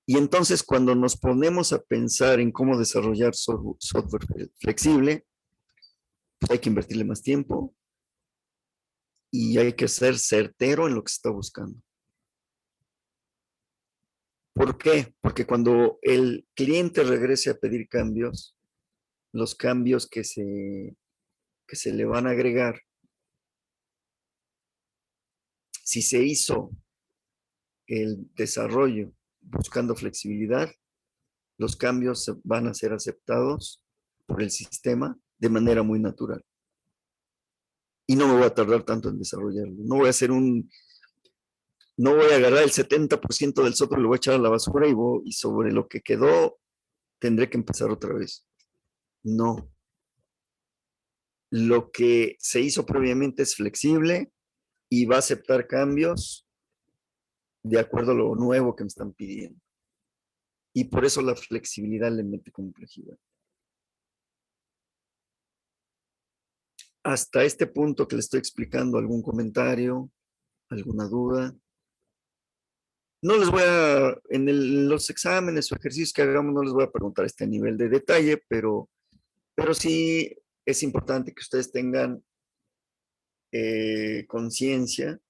Y entonces cuando nos ponemos a pensar en cómo desarrollar software flexible, pues hay que invertirle más tiempo y hay que ser certero en lo que se está buscando. ¿Por qué? Porque cuando el cliente regrese a pedir cambios, los cambios que se le van a agregar, si se hizo el desarrollo buscando flexibilidad, los cambios van a ser aceptados por el sistema de manera muy natural. Y no me voy a tardar tanto en desarrollarlo. No voy a hacer no voy a agarrar el 70% del software y lo voy a echar a la basura y sobre lo que quedó tendré que empezar otra vez. No. Lo que se hizo previamente es flexible y va a aceptar cambios de acuerdo a lo nuevo que me están pidiendo. Y por eso la flexibilidad le mete complejidad. Hasta este punto que le estoy explicando, ¿algún comentario? ¿Alguna duda? No les voy a, los exámenes o ejercicios que hagamos, no les voy a preguntar este nivel de detalle, pero sí es importante que ustedes tengan conciencia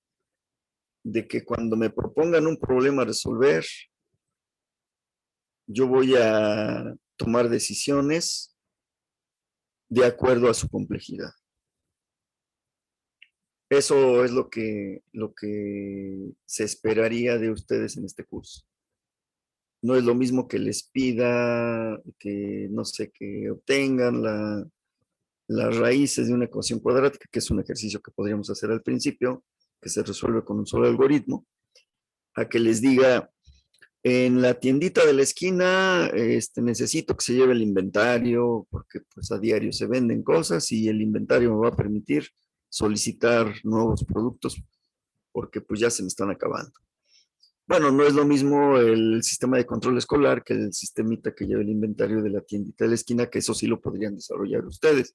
de que cuando me propongan un problema a resolver, yo voy a tomar decisiones de acuerdo a su complejidad. Eso es lo que se esperaría de ustedes en este curso. No es lo mismo que les pida que, no sé, que obtengan las raíces de una ecuación cuadrática, que es un ejercicio que podríamos hacer al principio, que se resuelve con un solo algoritmo, a que les diga, en la tiendita de la esquina, necesito que se lleve el inventario, porque pues a diario se venden cosas y el inventario me va a permitir solicitar nuevos productos, porque pues ya se me están acabando. Bueno, no es lo mismo el sistema de control escolar que el sistemita que lleva el inventario de la tiendita de la esquina, que eso sí lo podrían desarrollar ustedes,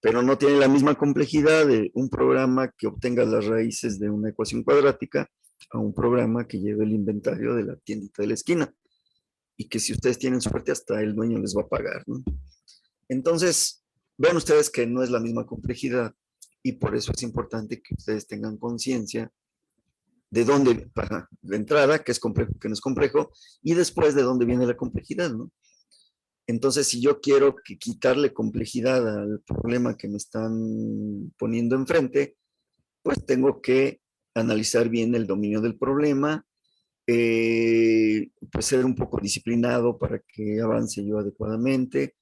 pero no tiene la misma complejidad de un programa que obtenga las raíces de una ecuación cuadrática a un programa que lleve el inventario de la tiendita de la esquina y que si ustedes tienen suerte hasta el dueño les va a pagar, ¿no? Entonces, vean ustedes que no es la misma complejidad y por eso es importante que ustedes tengan conciencia de dónde, para de entrada, que es complejo, que no es complejo, y después de dónde viene la complejidad, ¿no? Entonces, si yo quiero quitarle complejidad al problema que me están poniendo enfrente, pues tengo que analizar bien el dominio del problema, pues ser un poco disciplinado para que avance yo adecuadamente.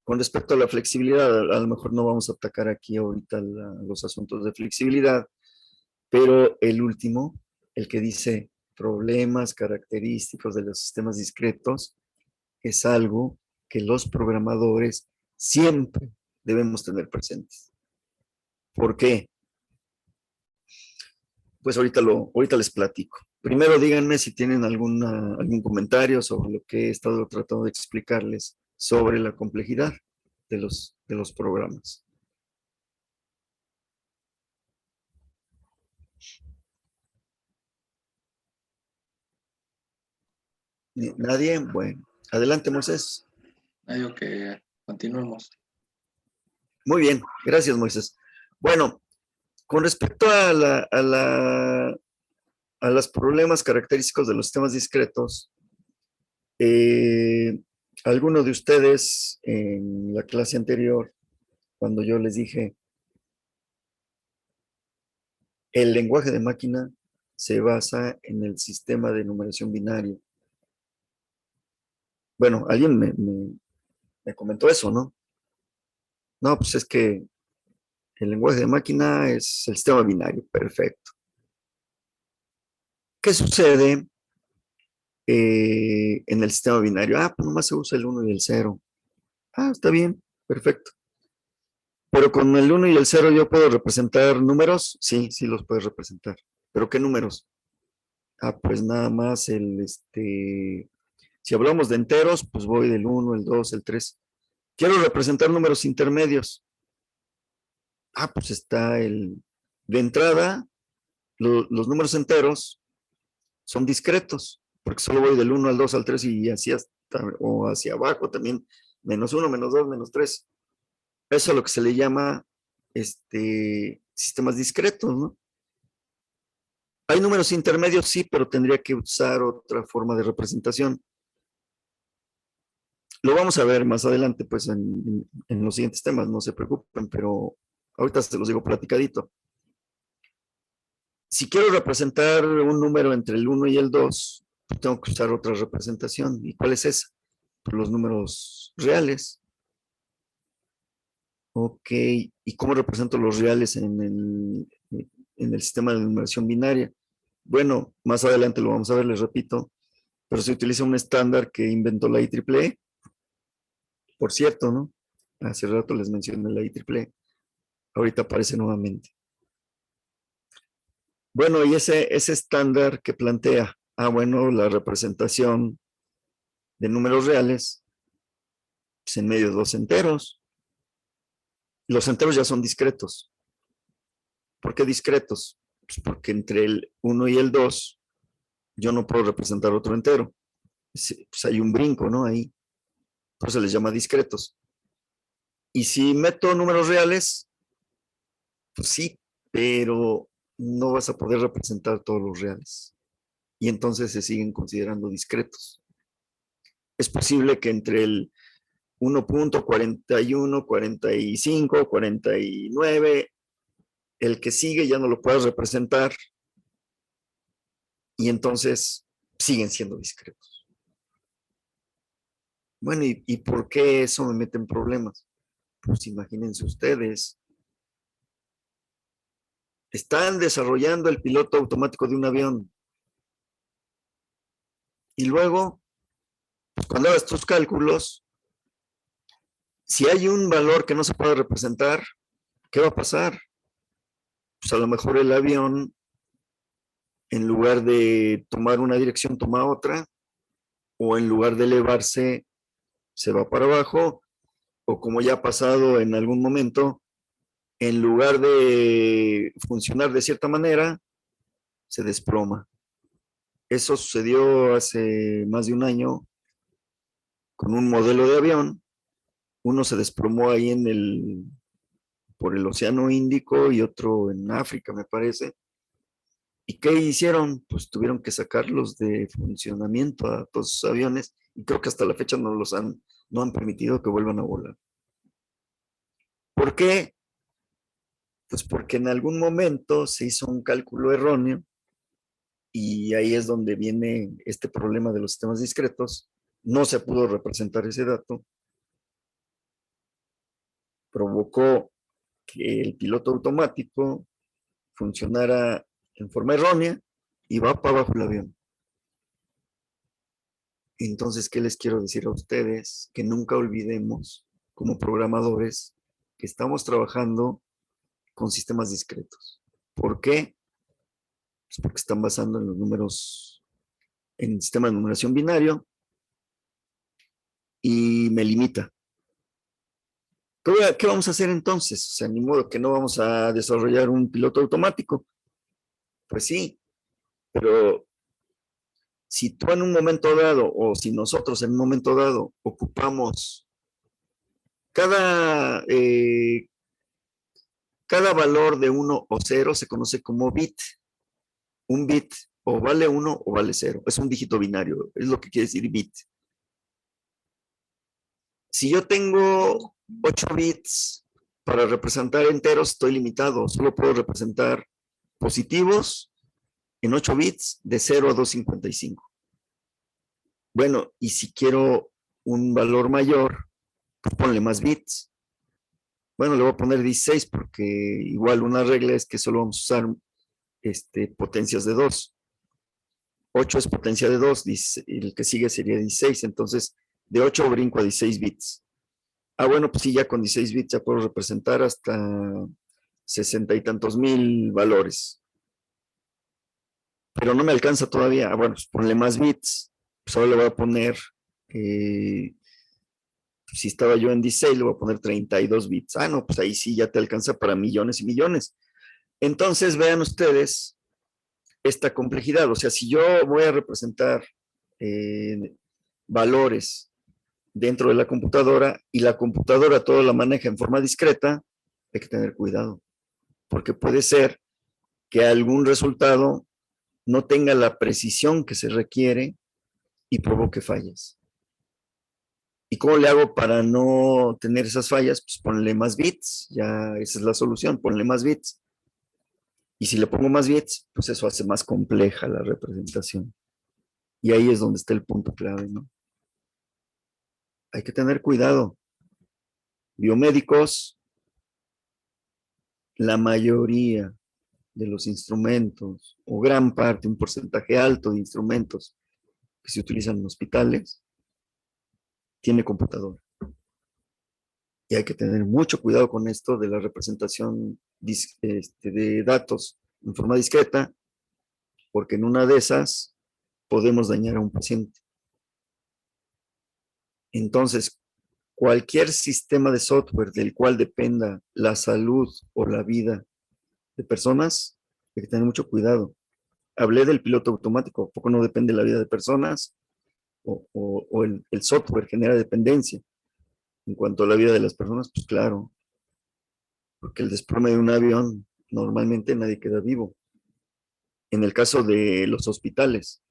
Con respecto a la flexibilidad, a lo mejor no vamos a atacar aquí ahorita los asuntos de flexibilidad, pero el último, el que dice problemas característicos de los sistemas discretos, es algo que los programadores siempre debemos tener presentes. ¿Por qué? Pues ahorita les platico. Primero díganme si tienen algún comentario sobre lo que he estado tratando de explicarles sobre la complejidad de los programas. ¿Nadie? Bueno, adelante, Moisés. Digo que Continuemos. Muy bien, gracias, Moisés. Bueno, con respecto a los problemas característicos de los sistemas discretos, alguno de ustedes en la clase anterior, cuando yo les dije, el lenguaje de máquina se basa en el sistema de numeración binario. Bueno, alguien me comentó eso, ¿no? No, pues es que el lenguaje de máquina es el sistema binario, perfecto. ¿Qué sucede en el sistema binario? Ah, pues nomás se usa el 1 y el 0. Ah, está bien, perfecto. Pero con el 1 y el 0 yo puedo representar números. Sí, sí los puedes representar. ¿Pero qué números? Ah, pues nada más si hablamos de enteros, pues voy del 1, el 2, el 3. Quiero representar números intermedios. Ah, pues está de entrada, los números enteros son discretos, porque solo voy del 1 al 2 al 3 y así hasta, o hacia abajo también, -1, -2, -3. Eso es lo que se le llama sistemas discretos, ¿no? Hay números intermedios, sí, pero tendría que usar otra forma de representación. Lo vamos a ver más adelante, pues, en los siguientes temas, no se preocupen, pero ahorita se los digo platicadito. Si quiero representar un número entre el 1 y el 2, pues tengo que usar otra representación. ¿Y cuál es esa? Pues los números reales. Ok, ¿y cómo represento los reales en el sistema de numeración binaria? Bueno, más adelante lo vamos a ver, les repito, pero se utiliza un estándar que inventó la IEEE. Por cierto, ¿no? Hace rato les mencioné la IEEE. Ahorita aparece nuevamente. Bueno, y ese estándar que plantea, bueno, la representación de números reales, pues en medio de dos enteros. Los enteros ya son discretos. ¿Por qué discretos? Pues porque entre el 1 y el 2 yo no puedo representar otro entero. Pues hay un brinco, ¿no? Ahí. Por eso se les llama discretos. Y si meto números reales, pues sí, pero no vas a poder representar todos los reales. Y entonces se siguen considerando discretos. Es posible que entre el 1.41, 45, 49, el que sigue ya no lo puedas representar y entonces siguen siendo discretos. Bueno, ¿y por qué eso me mete en problemas? Pues imagínense ustedes, están desarrollando el piloto automático de un avión y luego, pues cuando hagas tus cálculos, si hay un valor que no se puede representar, ¿qué va a pasar? Pues a lo mejor el avión, en lugar de tomar una dirección, toma otra, o en lugar de elevarse, se va para abajo, o como ya ha pasado en algún momento, en lugar de funcionar de cierta manera, se desploma. Eso sucedió hace más de un año con un modelo de avión. Uno se desplomó ahí por el Océano Índico y otro en África, me parece. ¿Y qué hicieron? Pues tuvieron que sacarlos de funcionamiento a todos sus aviones y creo que hasta la fecha no han permitido que vuelvan a volar. ¿Por qué? Pues porque en algún momento se hizo un cálculo erróneo y ahí es donde viene este problema de los sistemas discretos. No se pudo representar ese dato, provocó que el piloto automático funcionara en forma errónea y va para abajo el avión. Entonces, ¿qué les quiero decir a ustedes? Que nunca olvidemos, como programadores, que estamos trabajando con sistemas discretos. ¿Por qué? Pues porque están basando en los números, en el sistema de numeración binario y me limita. ¿Qué vamos a hacer entonces? O sea, ni modo que no vamos a desarrollar un piloto automático. Pues sí, pero si tú en un momento dado, o si nosotros en un momento dado ocupamos Cada, cada valor de 1 o 0 se conoce como bit. Un bit o vale 1 o vale 0. Es un dígito binario, es lo que quiere decir bit. Si yo tengo 8 bits para representar enteros, estoy limitado. Solo puedo representar positivos en 8 bits de 0 a 255. Bueno, y si quiero un valor mayor, pues ponle más bits. Bueno, le voy a poner 16 porque igual una regla es que solo vamos a usar potencias de 2. 8 es potencia de 2, y el que sigue sería 16. Entonces, de 8 brinco a 16 bits. Bueno, pues sí, ya con 16 bits ya puedo representar hasta 60 y tantos mil valores. Pero no me alcanza todavía. Bueno, pues ponle más bits. Pues ahora le voy a poner, si estaba yo en 16, le voy a poner 32 bits. No, pues ahí sí ya te alcanza para millones y millones. Entonces, vean ustedes esta complejidad. O sea, si yo voy a representar valores dentro de la computadora y la computadora todo la maneja en forma discreta, hay que tener cuidado, porque puede ser que algún resultado no tenga la precisión que se requiere y provoque fallas. ¿Y cómo le hago para no tener esas fallas? Pues ponle más bits, ya esa es la solución, ponle más bits. Y si le pongo más bits, pues eso hace más compleja la representación. Y ahí es donde está el punto clave, ¿no? Hay que tener cuidado. Biomédicos, la mayoría de los instrumentos, o gran parte, un porcentaje alto de instrumentos que se utilizan en hospitales, tiene computadora. Y hay que tener mucho cuidado con esto de la representación de datos en forma discreta, porque en una de esas podemos dañar a un paciente. Entonces, cualquier sistema de software del cual dependa la salud o la vida de personas, hay que tener mucho cuidado. Hablé del piloto automático, ¿poco no depende la vida de personas? O el software genera dependencia. En cuanto a la vida de las personas, pues claro, porque el desplome de un avión, normalmente nadie queda vivo. En el caso de los hospitales,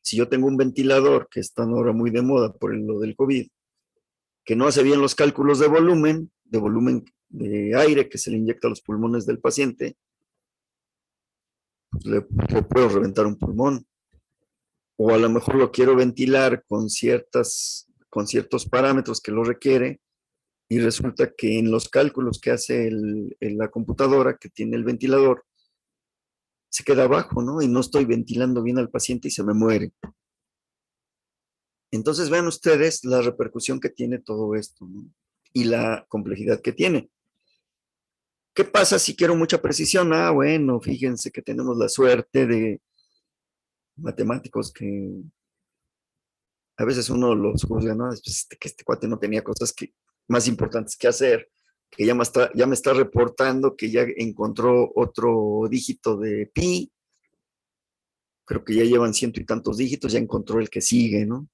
si yo tengo un ventilador que está ahora muy de moda por lo del COVID, que no hace bien los cálculos de volumen de aire que se le inyecta a los pulmones del paciente, pues le puedo reventar un pulmón. O a lo mejor lo quiero ventilar con ciertos parámetros que lo requiere, y resulta que en los cálculos que hace la computadora que tiene el ventilador, se queda abajo, ¿no? Y no estoy ventilando bien al paciente y se me muere. Entonces vean ustedes la repercusión que tiene todo esto, ¿no? Y la complejidad que tiene. ¿Qué pasa si quiero mucha precisión? Bueno, fíjense que tenemos la suerte de matemáticos que a veces uno los juzga, ¿no? Pues que este cuate no tenía cosas más importantes que hacer, que ya me está reportando que ya encontró otro dígito de pi, creo que ya llevan ciento y tantos dígitos, ya encontró el que sigue, ¿no?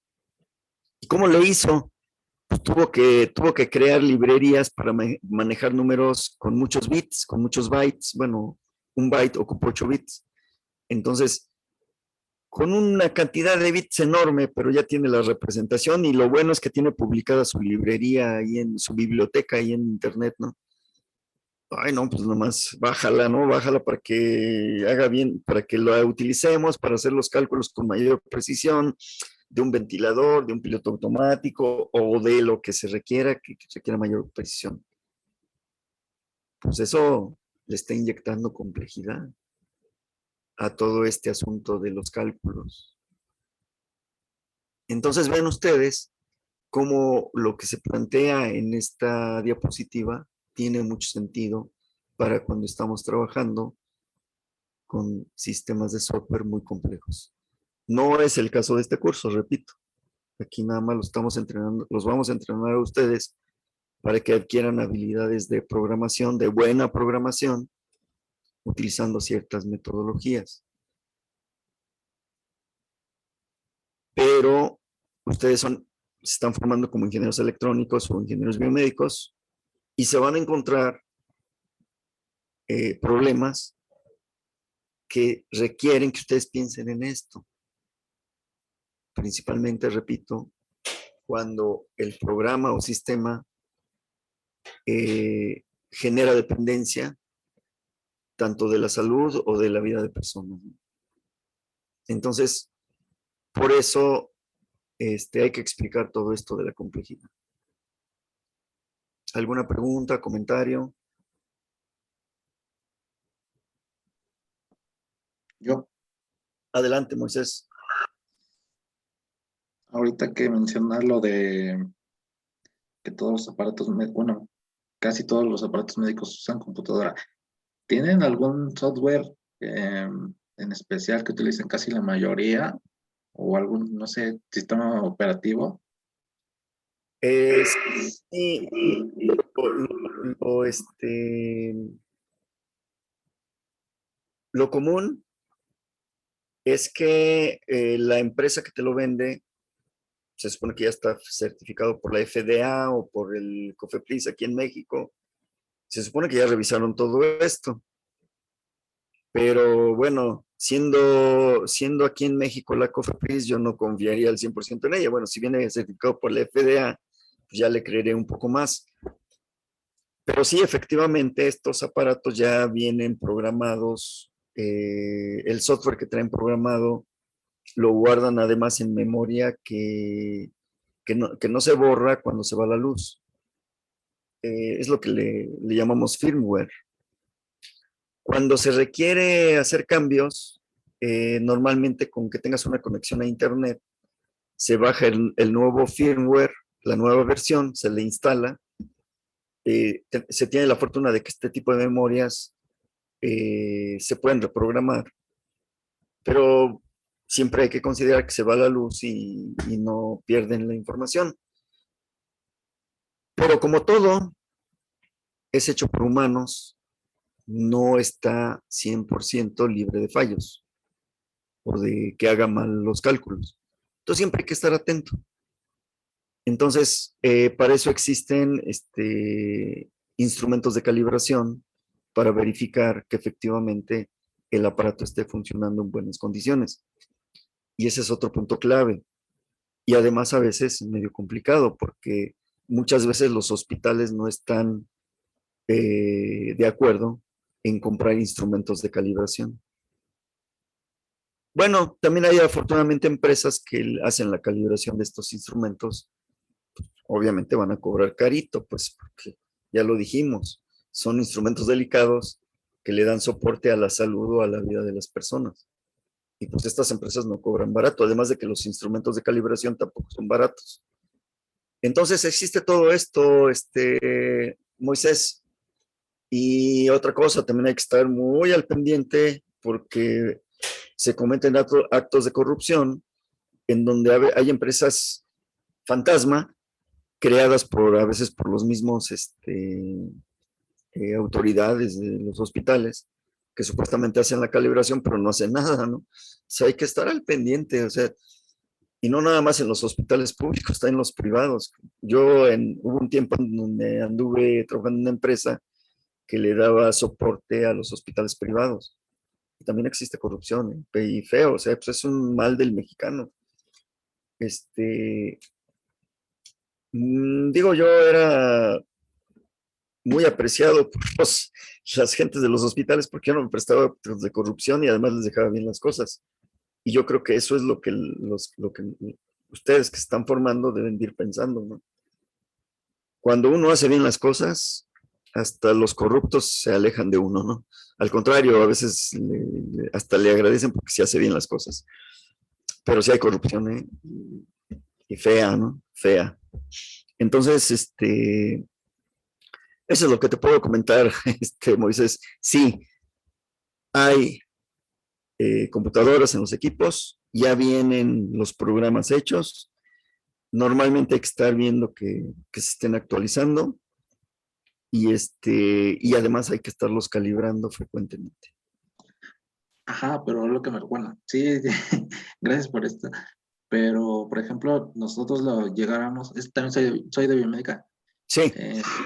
¿Y cómo le hizo? Pues tuvo que crear librerías para manejar números con muchos bits, con muchos bytes. Bueno, un byte ocupa 8 bits. Entonces, con una cantidad de bits enorme, pero ya tiene la representación, y lo bueno es que tiene publicada su librería ahí en su biblioteca, ahí en internet, ¿no? No, pues nomás bájala, ¿no? Bájala para que haga bien, para que la utilicemos para hacer los cálculos con mayor precisión de un ventilador, de un piloto automático o de lo que se requiera, que requiera mayor precisión. Pues eso le está inyectando complejidad a todo este asunto de los cálculos. Entonces ven ustedes cómo lo que se plantea en esta diapositiva tiene mucho sentido para cuando estamos trabajando con sistemas de software muy complejos. No es el caso de este curso, repito. Aquí nada más los vamos a entrenar a ustedes para que adquieran habilidades de programación, de buena programación, utilizando ciertas metodologías. Pero ustedes son se están formando como ingenieros electrónicos o ingenieros biomédicos y se van a encontrar problemas que requieren que ustedes piensen en esto. Principalmente, repito, cuando el programa o sistema genera dependencia tanto de la salud o de la vida de personas. Entonces, por eso hay que explicar todo esto de la complejidad. ¿Alguna pregunta, comentario? Yo, Adelante, Moisés. ahorita que mencionas lo de que todos los aparatos, bueno, casi todos los aparatos médicos usan computadora, ¿tienen algún software en especial que utilicen casi la mayoría? ¿O algún, no sé, sistema operativo? Sí, lo común es que la empresa que te lo vende se supone que ya está certificado por la FDA o por el COFEPRIS aquí en México. Se supone que ya revisaron todo esto. Pero bueno, siendo aquí en México la COFEPRIS, yo no confiaría al 100% en ella. Bueno, si viene certificado por la FDA, pues ya le creeré un poco más. Pero sí, efectivamente, estos aparatos ya vienen programados. El software que traen programado lo guardan además en memoria que no se borra cuando se va la luz. Es lo que le llamamos firmware. Cuando se requiere hacer cambios, normalmente con que tengas una conexión a Internet, se baja el nuevo firmware, la nueva versión, se le instala. Se tiene la fortuna de que este tipo de memorias se pueden reprogramar, pero siempre hay que considerar que se va la luz y no pierden la información. Pero como todo es hecho por humanos, no está 100% libre de fallos o de que haga mal los cálculos. Entonces siempre hay que estar atento. Entonces, para eso existen instrumentos de calibración para verificar que efectivamente el aparato esté funcionando en buenas condiciones. Y ese es otro punto clave. Y además a veces medio complicado porque muchas veces los hospitales no están de acuerdo en comprar instrumentos de calibración. Bueno, también hay afortunadamente empresas que hacen la calibración de estos instrumentos. Obviamente van a cobrar carito, pues porque ya lo dijimos, son instrumentos delicados que le dan soporte a la salud o a la vida de las personas. Y pues estas empresas no cobran barato, además de que los instrumentos de calibración tampoco son baratos. Entonces existe todo esto, Moisés. Y otra cosa, también hay que estar muy al pendiente porque se cometen actos de corrupción en donde hay empresas fantasma creadas a veces por los mismos autoridades de los hospitales que supuestamente hacen la calibración, pero no hacen nada, ¿no? O sea, hay que estar al pendiente, o sea, y no nada más en los hospitales públicos, está en los privados. Hubo un tiempo en donde anduve trabajando en una empresa que le daba soporte a los hospitales privados. Y también existe corrupción, y feo, o sea, pues es un mal del mexicano. Digo, yo era muy apreciado por las gentes de los hospitales porque yo no me prestaba actos de corrupción y además les dejaba bien las cosas. Y yo creo que eso es lo que ustedes que se están formando deben de ir pensando, ¿no? Cuando uno hace bien las cosas, hasta los corruptos se alejan de uno, ¿no? Al contrario, a veces hasta le agradecen porque se hace bien las cosas. Pero sí hay corrupción, ¿eh? Y fea, ¿no? Fea. Entonces, eso es lo que te puedo comentar, Moisés. Sí, hay computadoras en los equipos, ya vienen los programas hechos. Normalmente hay que estar viendo que se estén actualizando y además hay que estarlos calibrando frecuentemente. Ajá, pero lo que me, bueno, sí, gracias por esto. pero por ejemplo, nosotros lo llegáramos, también soy de biomédica, Sí,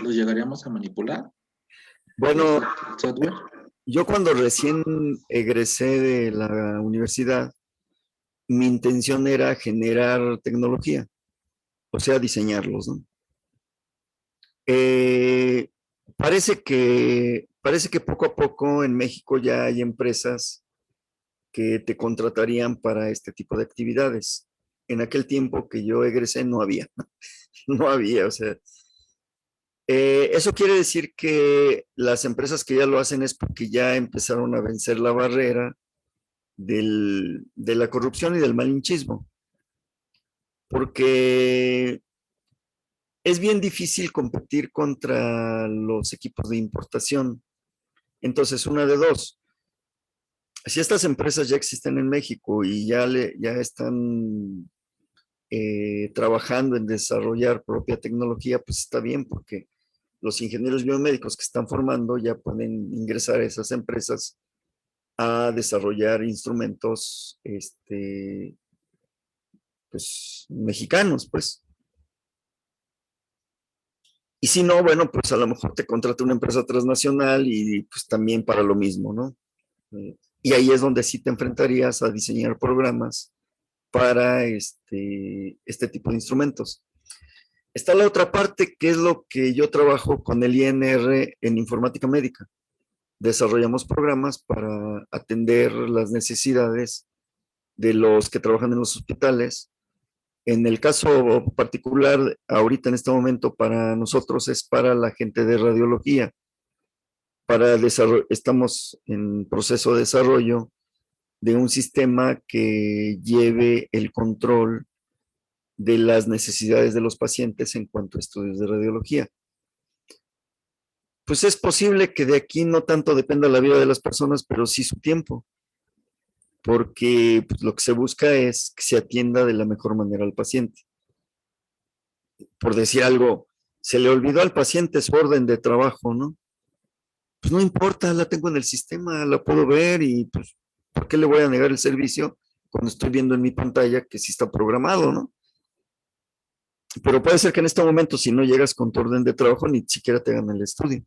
lo llegaríamos a manipular, el, bueno, el software. yo cuando recién egresé de la universidad, mi intención era generar tecnología, o sea, diseñarlos, ¿no? Eh, parece que poco a poco en México ya hay empresas que te contratarían para este tipo de actividades. En aquel tiempo que yo egresé no había, no había, o sea, eso quiere decir que las empresas que ya lo hacen es porque ya empezaron a vencer la barrera de la corrupción y del malinchismo, porque es bien difícil competir contra los equipos de importación. Entonces, una de dos, si estas empresas ya existen en México y ya están trabajando en desarrollar propia tecnología, pues está bien porque los ingenieros biomédicos que están formando ya pueden ingresar a esas empresas a desarrollar instrumentos pues, mexicanos, pues. Y si no, bueno, pues a lo mejor te contrata una empresa transnacional y pues también para lo mismo, ¿no? Y ahí es donde sí te enfrentarías a diseñar programas para este tipo de instrumentos. Está la otra parte, que es lo que yo trabajo con el INR en informática médica. Desarrollamos programas para atender las necesidades de los que trabajan en los hospitales. En el caso particular, ahorita en este momento, para nosotros es para la gente de radiología. Estamos en proceso de desarrollo de un sistema que lleve el control de las necesidades de los pacientes en cuanto a estudios de radiología. Pues es posible que de aquí no tanto dependa la vida de las personas, pero sí su tiempo, porque pues, lo que se busca es que se atienda de la mejor manera al paciente. Por decir algo, se le olvidó al paciente su orden de trabajo, ¿no? Pues no importa, la tengo en el sistema, la puedo ver y pues, ¿por qué le voy a negar el servicio cuando estoy viendo en mi pantalla que sí está programado, ¿no? Pero puede ser que en este momento, si no llegas con tu orden de trabajo, ni siquiera te hagan el estudio.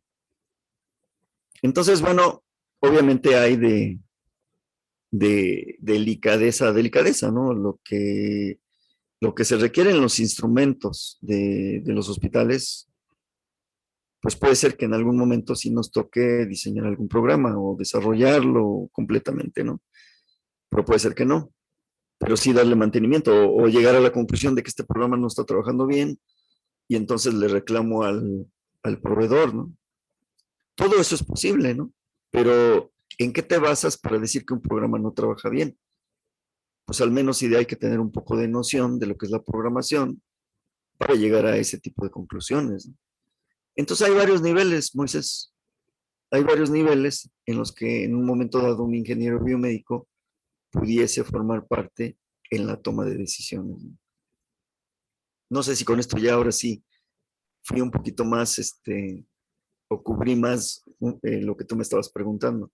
Entonces, bueno, obviamente hay de delicadeza a delicadeza, ¿no? Lo que se requiere en los instrumentos de los hospitales, pues puede ser que en algún momento sí nos toque diseñar algún programa o desarrollarlo completamente, ¿no? Pero puede ser que no, pero sí darle mantenimiento o llegar a la conclusión de que este programa no está trabajando bien y entonces le reclamo al proveedor, ¿no? Todo eso es posible, ¿no? Pero ¿en qué te basas para decir que un programa no trabaja bien? Pues al menos sí hay que tener un poco de noción de lo que es la programación para llegar a ese tipo de conclusiones, ¿no? Entonces hay varios niveles, Moisés. Hay varios niveles en los que en un momento dado un ingeniero biomédico pudiese formar parte en la toma de decisiones. No sé si con esto ya ahora sí fui un poquito más, o cubrí más lo que tú me estabas preguntando.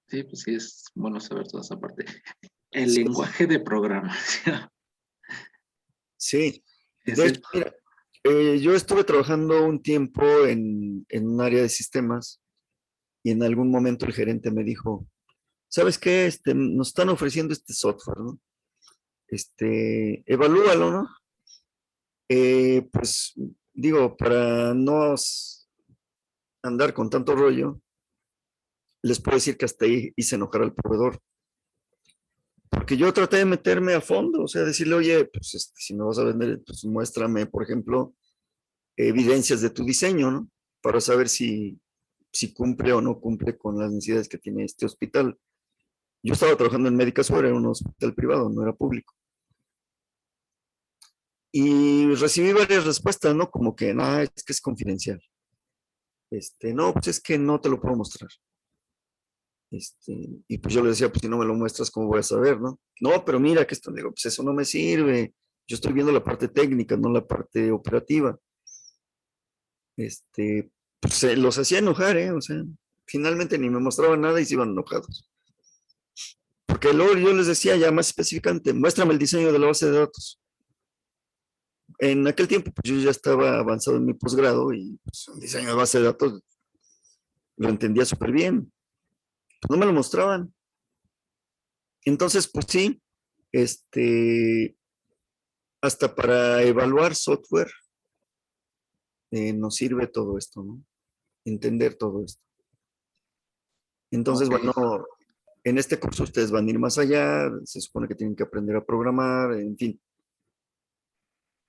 Sí, pues sí, es bueno saber toda esa parte. El Sí, lenguaje de programación sí. es De hecho, el... mira, yo estuve trabajando un tiempo en un área de sistemas y en algún momento el gerente me dijo, ¿sabes qué? Nos están ofreciendo este software, ¿no? Evalúalo, ¿no? Pues digo, para no andar con tanto rollo, les puedo decir que hasta ahí hice enojar al proveedor. Porque yo traté de meterme a fondo, o sea, decirle, oye, pues si me vas a vender, pues muéstrame, por ejemplo, evidencias de tu diseño, ¿no? Para saber si cumple o no cumple con las necesidades que tiene este hospital. Yo estaba trabajando en Médica Sur, era un hospital privado, no era público. Y recibí varias respuestas, ¿no? Como que, no, es que es confidencial. No, pues es que no te lo puedo mostrar. Y pues yo le decía, pues si no me lo muestras, ¿cómo voy a saber, no? No, pero mira que esto, digo, pues eso no me sirve. Yo estoy viendo la parte técnica, no la parte operativa. Pues se los hacía enojar, ¿eh? O sea, finalmente ni me mostraban nada y se iban enojados. Porque luego yo les decía ya más específicamente, muéstrame el diseño de la base de datos. En aquel tiempo, pues yo ya estaba avanzado en mi posgrado y pues, el diseño de base de datos lo entendía súper bien. Pues no me lo mostraban. Entonces, pues sí, hasta para evaluar software nos sirve todo esto, ¿no? Entender todo esto. Entonces, Ok, bueno, en este curso ustedes van a ir más allá, se supone que tienen que aprender a programar, en fin,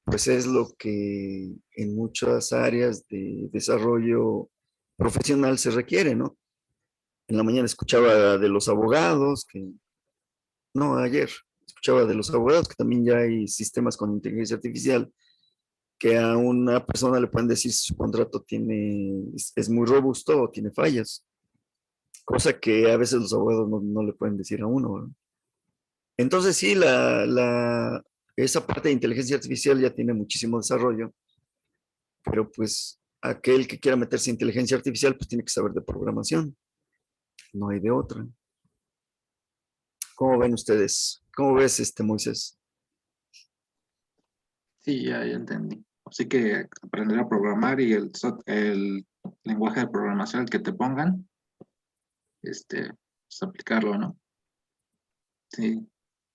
pues es lo que en muchas áreas de desarrollo profesional se requiere, ¿no? En la mañana escuchaba de los abogados, no, ayer escuchaba de los abogados que también ya hay sistemas con inteligencia artificial que a una persona le pueden decir si su contrato es muy robusto o tiene fallas, cosa que a veces los abogados no le pueden decir a uno, ¿no? Entonces sí, esa parte de inteligencia artificial ya tiene muchísimo desarrollo, pero pues aquel que quiera meterse en inteligencia artificial pues tiene que saber de programación, no hay de otra. ¿Cómo ven ustedes? ¿Cómo ves Moisés? sí, ya entendí. Así que aprender a programar y el lenguaje de programación que te pongan, pues aplicarlo, ¿no? Sí,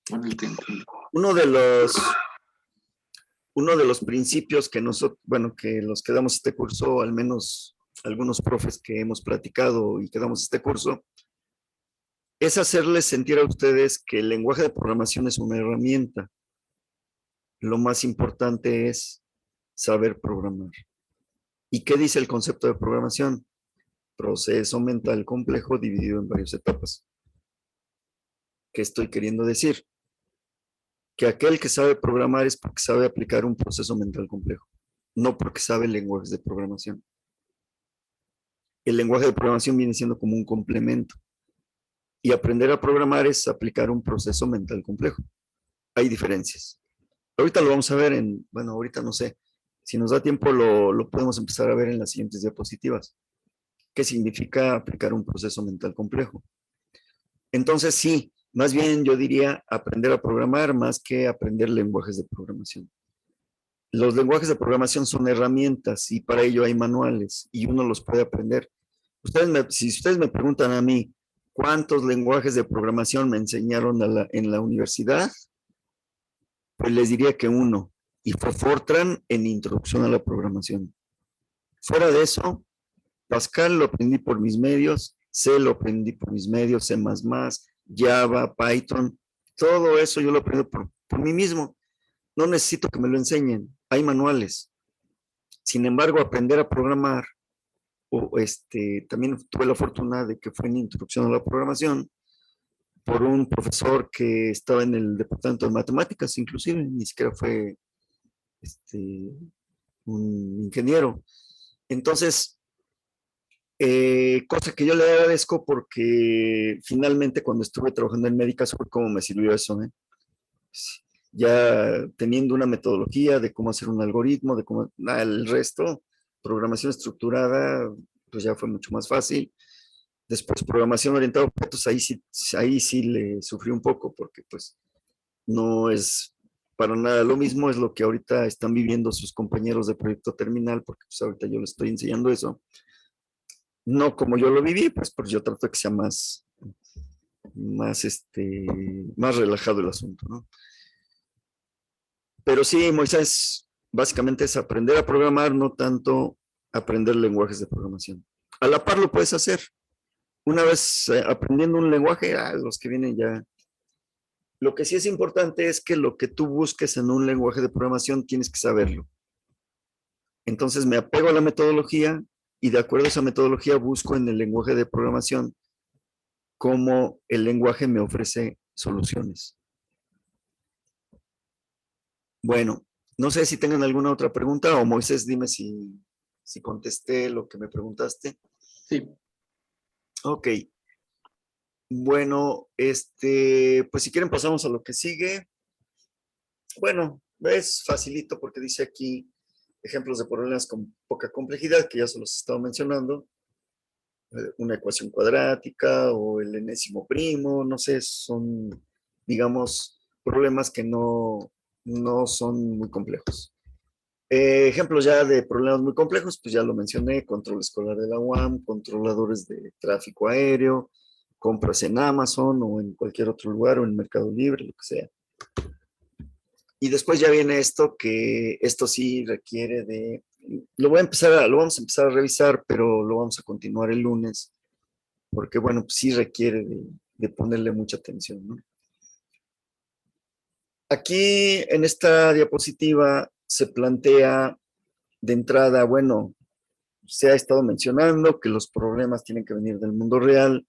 bueno, el que entendí. Uno de los, uno de los principios que nosotros, bueno, que los que damos este curso, al menos algunos profes que hemos platicado y que damos este curso, es hacerles sentir a ustedes que el lenguaje de programación es una herramienta. Lo más importante es saber programar. ¿Y qué dice el concepto de programación? Proceso mental complejo dividido en varias etapas. ¿Qué estoy queriendo decir? Que aquel que sabe programar es porque sabe aplicar un proceso mental complejo, no porque sabe lenguajes de programación. El lenguaje de programación viene siendo como un complemento y aprender a programar es aplicar un proceso mental complejo. Hay diferencias. Ahorita lo vamos a ver bueno, ahorita no sé, si nos da tiempo lo podemos empezar a ver en las siguientes diapositivas. ¿Qué significa aplicar un proceso mental complejo? Entonces sí, más bien yo diría aprender a programar más que aprender lenguajes de programación. Los lenguajes de programación son herramientas y para ello hay manuales y uno los puede aprender. Si ustedes me preguntan a mí cuántos lenguajes de programación me enseñaron en la universidad, pues les diría que uno, y fue Fortran en Introducción a la Programación. Fuera de eso, Pascal lo aprendí por mis medios, C lo aprendí por mis medios, C++, Java, Python, todo eso yo lo aprendí por mí mismo. No necesito que me lo enseñen, hay manuales. Sin embargo, aprender a programar, también tuve la fortuna de que fue en Introducción a la Programación, por un profesor que estaba en el departamento de matemáticas, inclusive, ni siquiera fue este, un ingeniero. Entonces, cosa que yo le agradezco porque finalmente cuando estuve trabajando en médicas fue como me sirvió eso, ¿eh? Ya teniendo una metodología de cómo hacer un algoritmo, de cómo el resto, programación estructurada, pues ya fue mucho más fácil. Después programación orientada a objetos, ahí sí le sufrí un poco porque pues no es para nada lo mismo, es lo que ahorita están viviendo sus compañeros de proyecto terminal, porque pues ahorita yo les estoy enseñando eso. No como yo lo viví, pues yo trato de que sea más, más relajado el asunto, ¿no? Pero sí, Moisés, básicamente es aprender a programar, no tanto aprender lenguajes de programación. A la par lo puedes hacer. Una vez aprendiendo un lenguaje, los que vienen ya. Lo que sí es importante es que lo que tú busques en un lenguaje de programación tienes que saberlo. Entonces me apego a la metodología y de acuerdo a esa metodología busco en el lenguaje de programación cómo el lenguaje me ofrece soluciones. Bueno, no sé si tengan alguna otra pregunta o Moisés, dime si contesté lo que me preguntaste. Sí, Ok. Bueno, pues si quieren pasamos a lo que sigue. Bueno, es facilito porque dice aquí ejemplos de problemas con poca complejidad, que ya se los he estado mencionando. una ecuación cuadrática o el enésimo primo, no sé, son, digamos, problemas que no son muy complejos. Ejemplos ya de problemas muy complejos, pues ya lo mencioné: control escolar de la UAM, controladores de tráfico aéreo, compras en Amazon o en cualquier otro lugar o en Mercado Libre, lo que sea. Y después ya viene esto, que esto sí requiere de, lo vamos a empezar a revisar, pero lo vamos a continuar el lunes, porque bueno, pues sí requiere de ponerle mucha atención, ¿no? Aquí en esta diapositiva se plantea de entrada, bueno, se ha estado mencionando que los problemas tienen que venir del mundo real,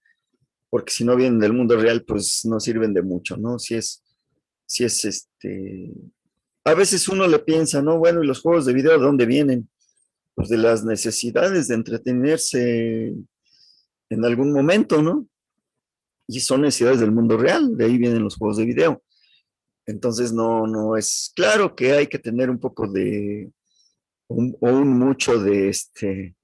porque si no vienen del mundo real, pues no sirven de mucho, ¿no? Si es a veces uno le piensa, ¿no? Bueno, ¿y los juegos de video de dónde vienen? Pues de las necesidades de entretenerse en algún momento, ¿no? Y son necesidades del mundo real, de ahí vienen los juegos de video. Entonces no es claro que hay que tener un poco de, o un mucho de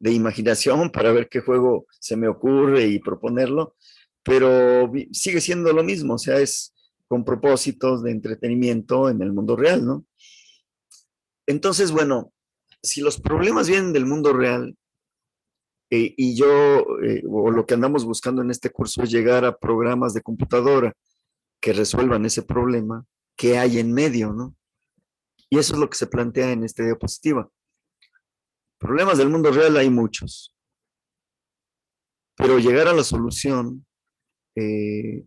imaginación para ver qué juego se me ocurre y proponerlo, pero sigue siendo lo mismo, o sea, es con propósitos de entretenimiento en el mundo real, ¿no? Entonces, bueno, si los problemas vienen del mundo real, y yo, o lo que andamos buscando en este curso es llegar a programas de computadora que resuelvan ese problema, que hay en medio, ¿no? Y eso es lo que se plantea en esta diapositiva. Problemas del mundo real hay muchos, pero llegar a la solución, eh,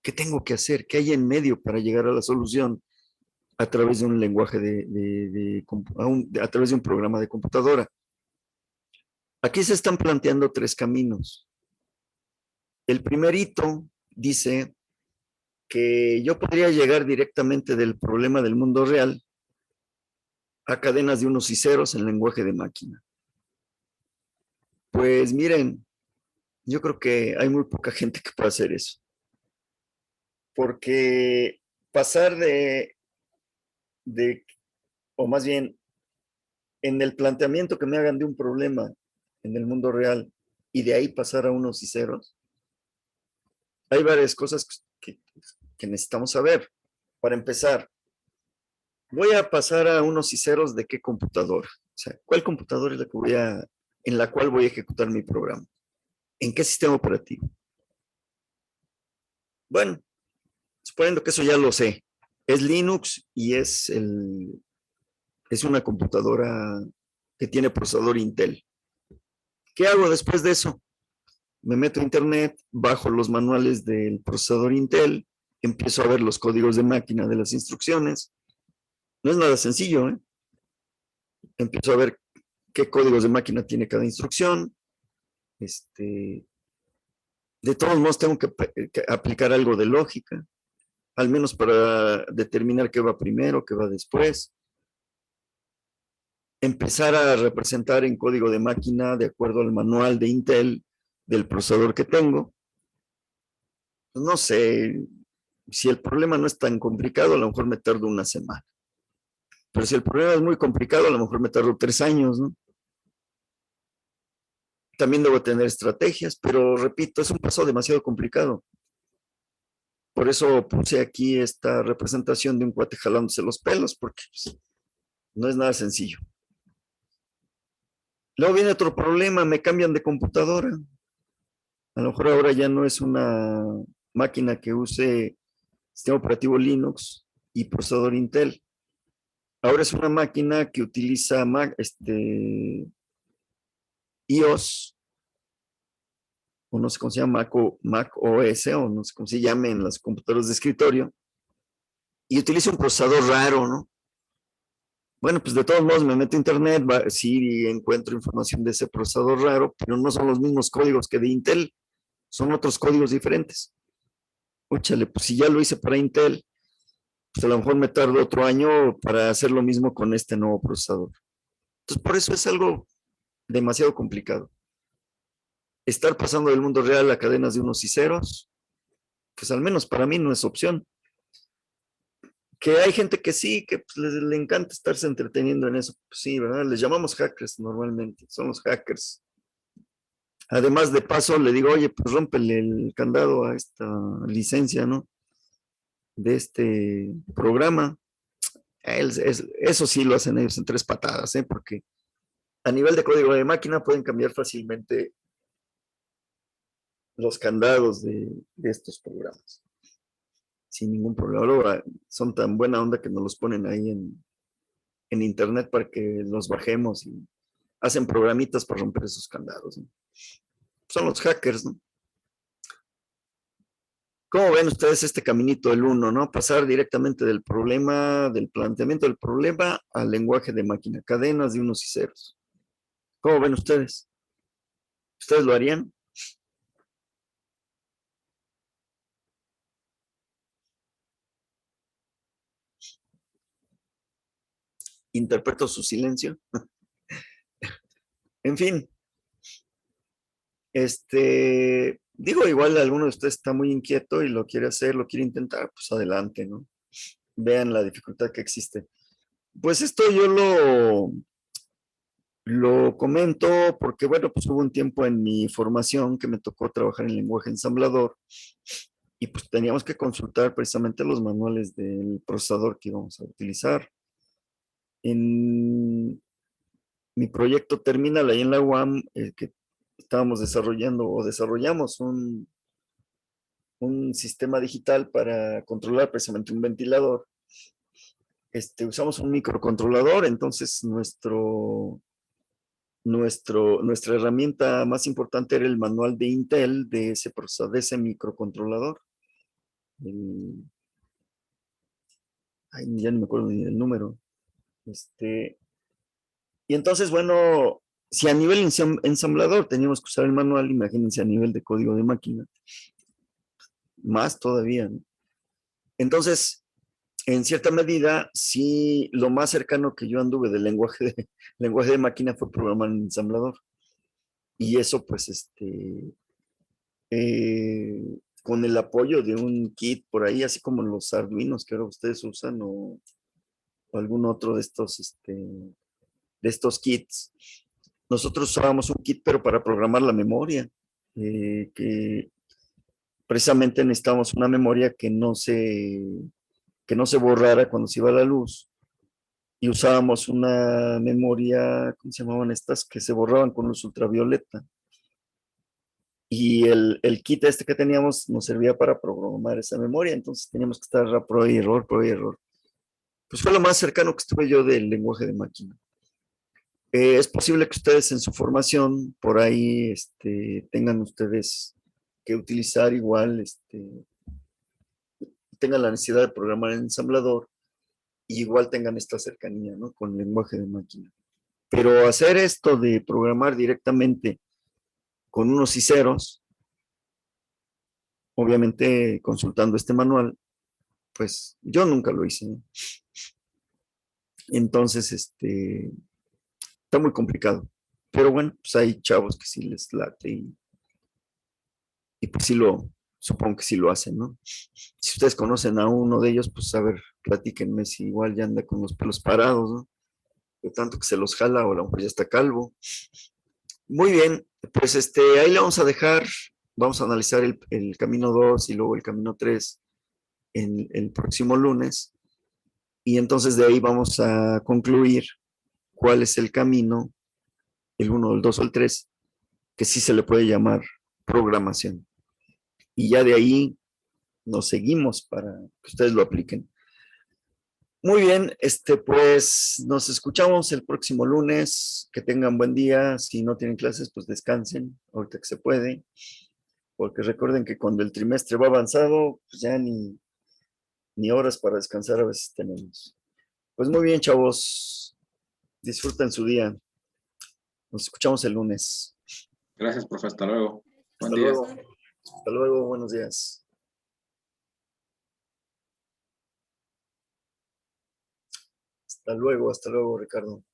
¿qué tengo que hacer? ¿Qué hay en medio para llegar a la solución a través de un lenguaje a través de un programa de computadora? Aquí se están planteando tres caminos. El primer hito dice que yo podría llegar directamente del problema del mundo real a cadenas de unos y ceros en lenguaje de máquina. Pues miren, yo creo que hay muy poca gente que pueda hacer eso, porque pasar de, o más bien, en el planteamiento que me hagan de un problema en el mundo real y de ahí pasar a unos y ceros, hay varias cosas que necesitamos saber. Para empezar, voy a pasar a unos y ceros de qué computadora. O sea, ¿cuál computadora es la que en la cual voy a ejecutar mi programa? ¿En qué sistema operativo? Bueno, suponiendo que eso ya lo sé, es Linux y es una computadora que tiene procesador Intel. ¿Qué hago después de eso? Me meto a internet, bajo los manuales del procesador Intel, empiezo a ver los códigos de máquina de las instrucciones. No es nada sencillo, ¿eh? Empiezo a ver qué códigos de máquina tiene cada instrucción. De todos modos, tengo que aplicar algo de lógica, al menos para determinar qué va primero, qué va después. Empezar a representar en código de máquina de acuerdo al manual de Intel del procesador que tengo. No sé, si el problema no es tan complicado, a lo mejor me tardo una semana. Pero si el problema es muy complicado, a lo mejor me tardo 3 años, ¿no? También debo tener estrategias, pero repito, es un paso demasiado complicado. Por eso puse aquí esta representación de un cuate jalándose los pelos, porque pues, no es nada sencillo. Luego viene otro problema, me cambian de computadora. A lo mejor ahora ya no es una máquina que use sistema operativo Linux y procesador Intel. Ahora es una máquina que utiliza iOS, o no sé cómo se llama, Mac OS, o no sé cómo se llame en las computadoras de escritorio, y utiliza un procesador raro, ¿no? Bueno, pues de todos modos me meto a internet, sí encuentro información de ese procesador raro, pero no son los mismos códigos que de Intel, son otros códigos diferentes. Úchale, pues si ya lo hice para Intel, pues a lo mejor me tardo otro año para hacer lo mismo con este nuevo procesador. Entonces, por eso es algo demasiado complicado. Estar pasando del mundo real a cadenas de unos y ceros, pues al menos para mí no es opción. Que hay gente que sí, que pues, le encanta estarse entreteniendo en eso. Pues sí, ¿verdad? Les llamamos hackers normalmente, son los hackers. Además, de paso, le digo, oye, pues rómpele el candado a esta licencia, ¿no? De este programa. Eso sí lo hacen ellos en 3 patadas, ¿eh? Porque a nivel de código de máquina pueden cambiar fácilmente los candados de estos programas. Sin ningún problema. Luego, son tan buena onda que nos los ponen ahí en internet para que los bajemos y hacen programitas para romper esos candados, ¿no? Son los hackers, ¿no? ¿Cómo ven ustedes este caminito del uno, ¿no? Pasar directamente del problema, del planteamiento del problema al lenguaje de máquina, cadenas de unos y ceros. ¿Cómo ven ustedes? ¿Ustedes lo harían? Interpreto su silencio. En fin, digo, igual alguno de ustedes está muy inquieto y lo quiere hacer, lo quiere intentar, pues adelante, ¿no? Vean la dificultad que existe. Pues esto yo lo comento porque, bueno, pues hubo un tiempo en mi formación que me tocó trabajar en lenguaje ensamblador y pues teníamos que consultar precisamente los manuales del procesador que íbamos a utilizar. En mi proyecto terminal ahí en la UAM, que estábamos desarrollando o desarrollamos un sistema digital para controlar precisamente un ventilador. Usamos un microcontrolador, entonces nuestra herramienta más importante era el manual de Intel de ese procesador, de ese microcontrolador. Ya no me acuerdo ni del número. Y entonces, bueno, si a nivel ensamblador teníamos que usar el manual, imagínense a nivel de código de máquina, más todavía, ¿no? Entonces, en cierta medida, sí, lo más cercano que yo anduve del lenguaje de máquina fue programar en ensamblador. Y eso, pues, con el apoyo de un kit por ahí, así como los Arduinos que ahora ustedes usan o algún otro de estos kits. Nosotros usábamos un kit, pero para programar la memoria, que precisamente necesitábamos una memoria que no se borrara cuando se iba la luz. Y usábamos una memoria, ¿cómo se llamaban estas? Que se borraban con luz ultravioleta. Y el kit que teníamos nos servía para programar esa memoria, entonces teníamos que estar a prueba y error, prueba y error. Pues fue lo más cercano que estuve yo del lenguaje de máquina. Es posible que ustedes en su formación, por ahí, tengan ustedes que utilizar igual, tengan la necesidad de programar en ensamblador y igual tengan esta cercanía, ¿no? Con el lenguaje de máquina. Pero hacer esto de programar directamente con unos y ceros, obviamente consultando este manual, pues yo nunca lo hice, ¿no? Entonces, está muy complicado. Pero bueno, pues hay chavos que sí les late y pues sí supongo que sí lo hacen, ¿no? Si ustedes conocen a uno de ellos, pues a ver, platíquenme si igual ya anda con los pelos parados, ¿no? De tanto que se los jala o a lo mejor ya está calvo. Muy bien, pues ahí le vamos a dejar, vamos a analizar el camino 2 y luego el camino 3 en el próximo lunes. Y entonces de ahí vamos a concluir cuál es el camino, el 1, el 2 o el 3, que sí se le puede llamar programación. Y ya de ahí nos seguimos para que ustedes lo apliquen. Muy bien, pues nos escuchamos el próximo lunes. Que tengan buen día. Si no tienen clases, pues descansen, ahorita que se puede. Porque recuerden que cuando el trimestre va avanzado, pues ya ni horas para descansar a veces tenemos. Pues muy bien, chavos. Disfruten su día. Nos escuchamos el lunes. Gracias, profe. Hasta luego. Buen Hasta día. luego. Hasta luego. Buenos días. Hasta luego, Ricardo.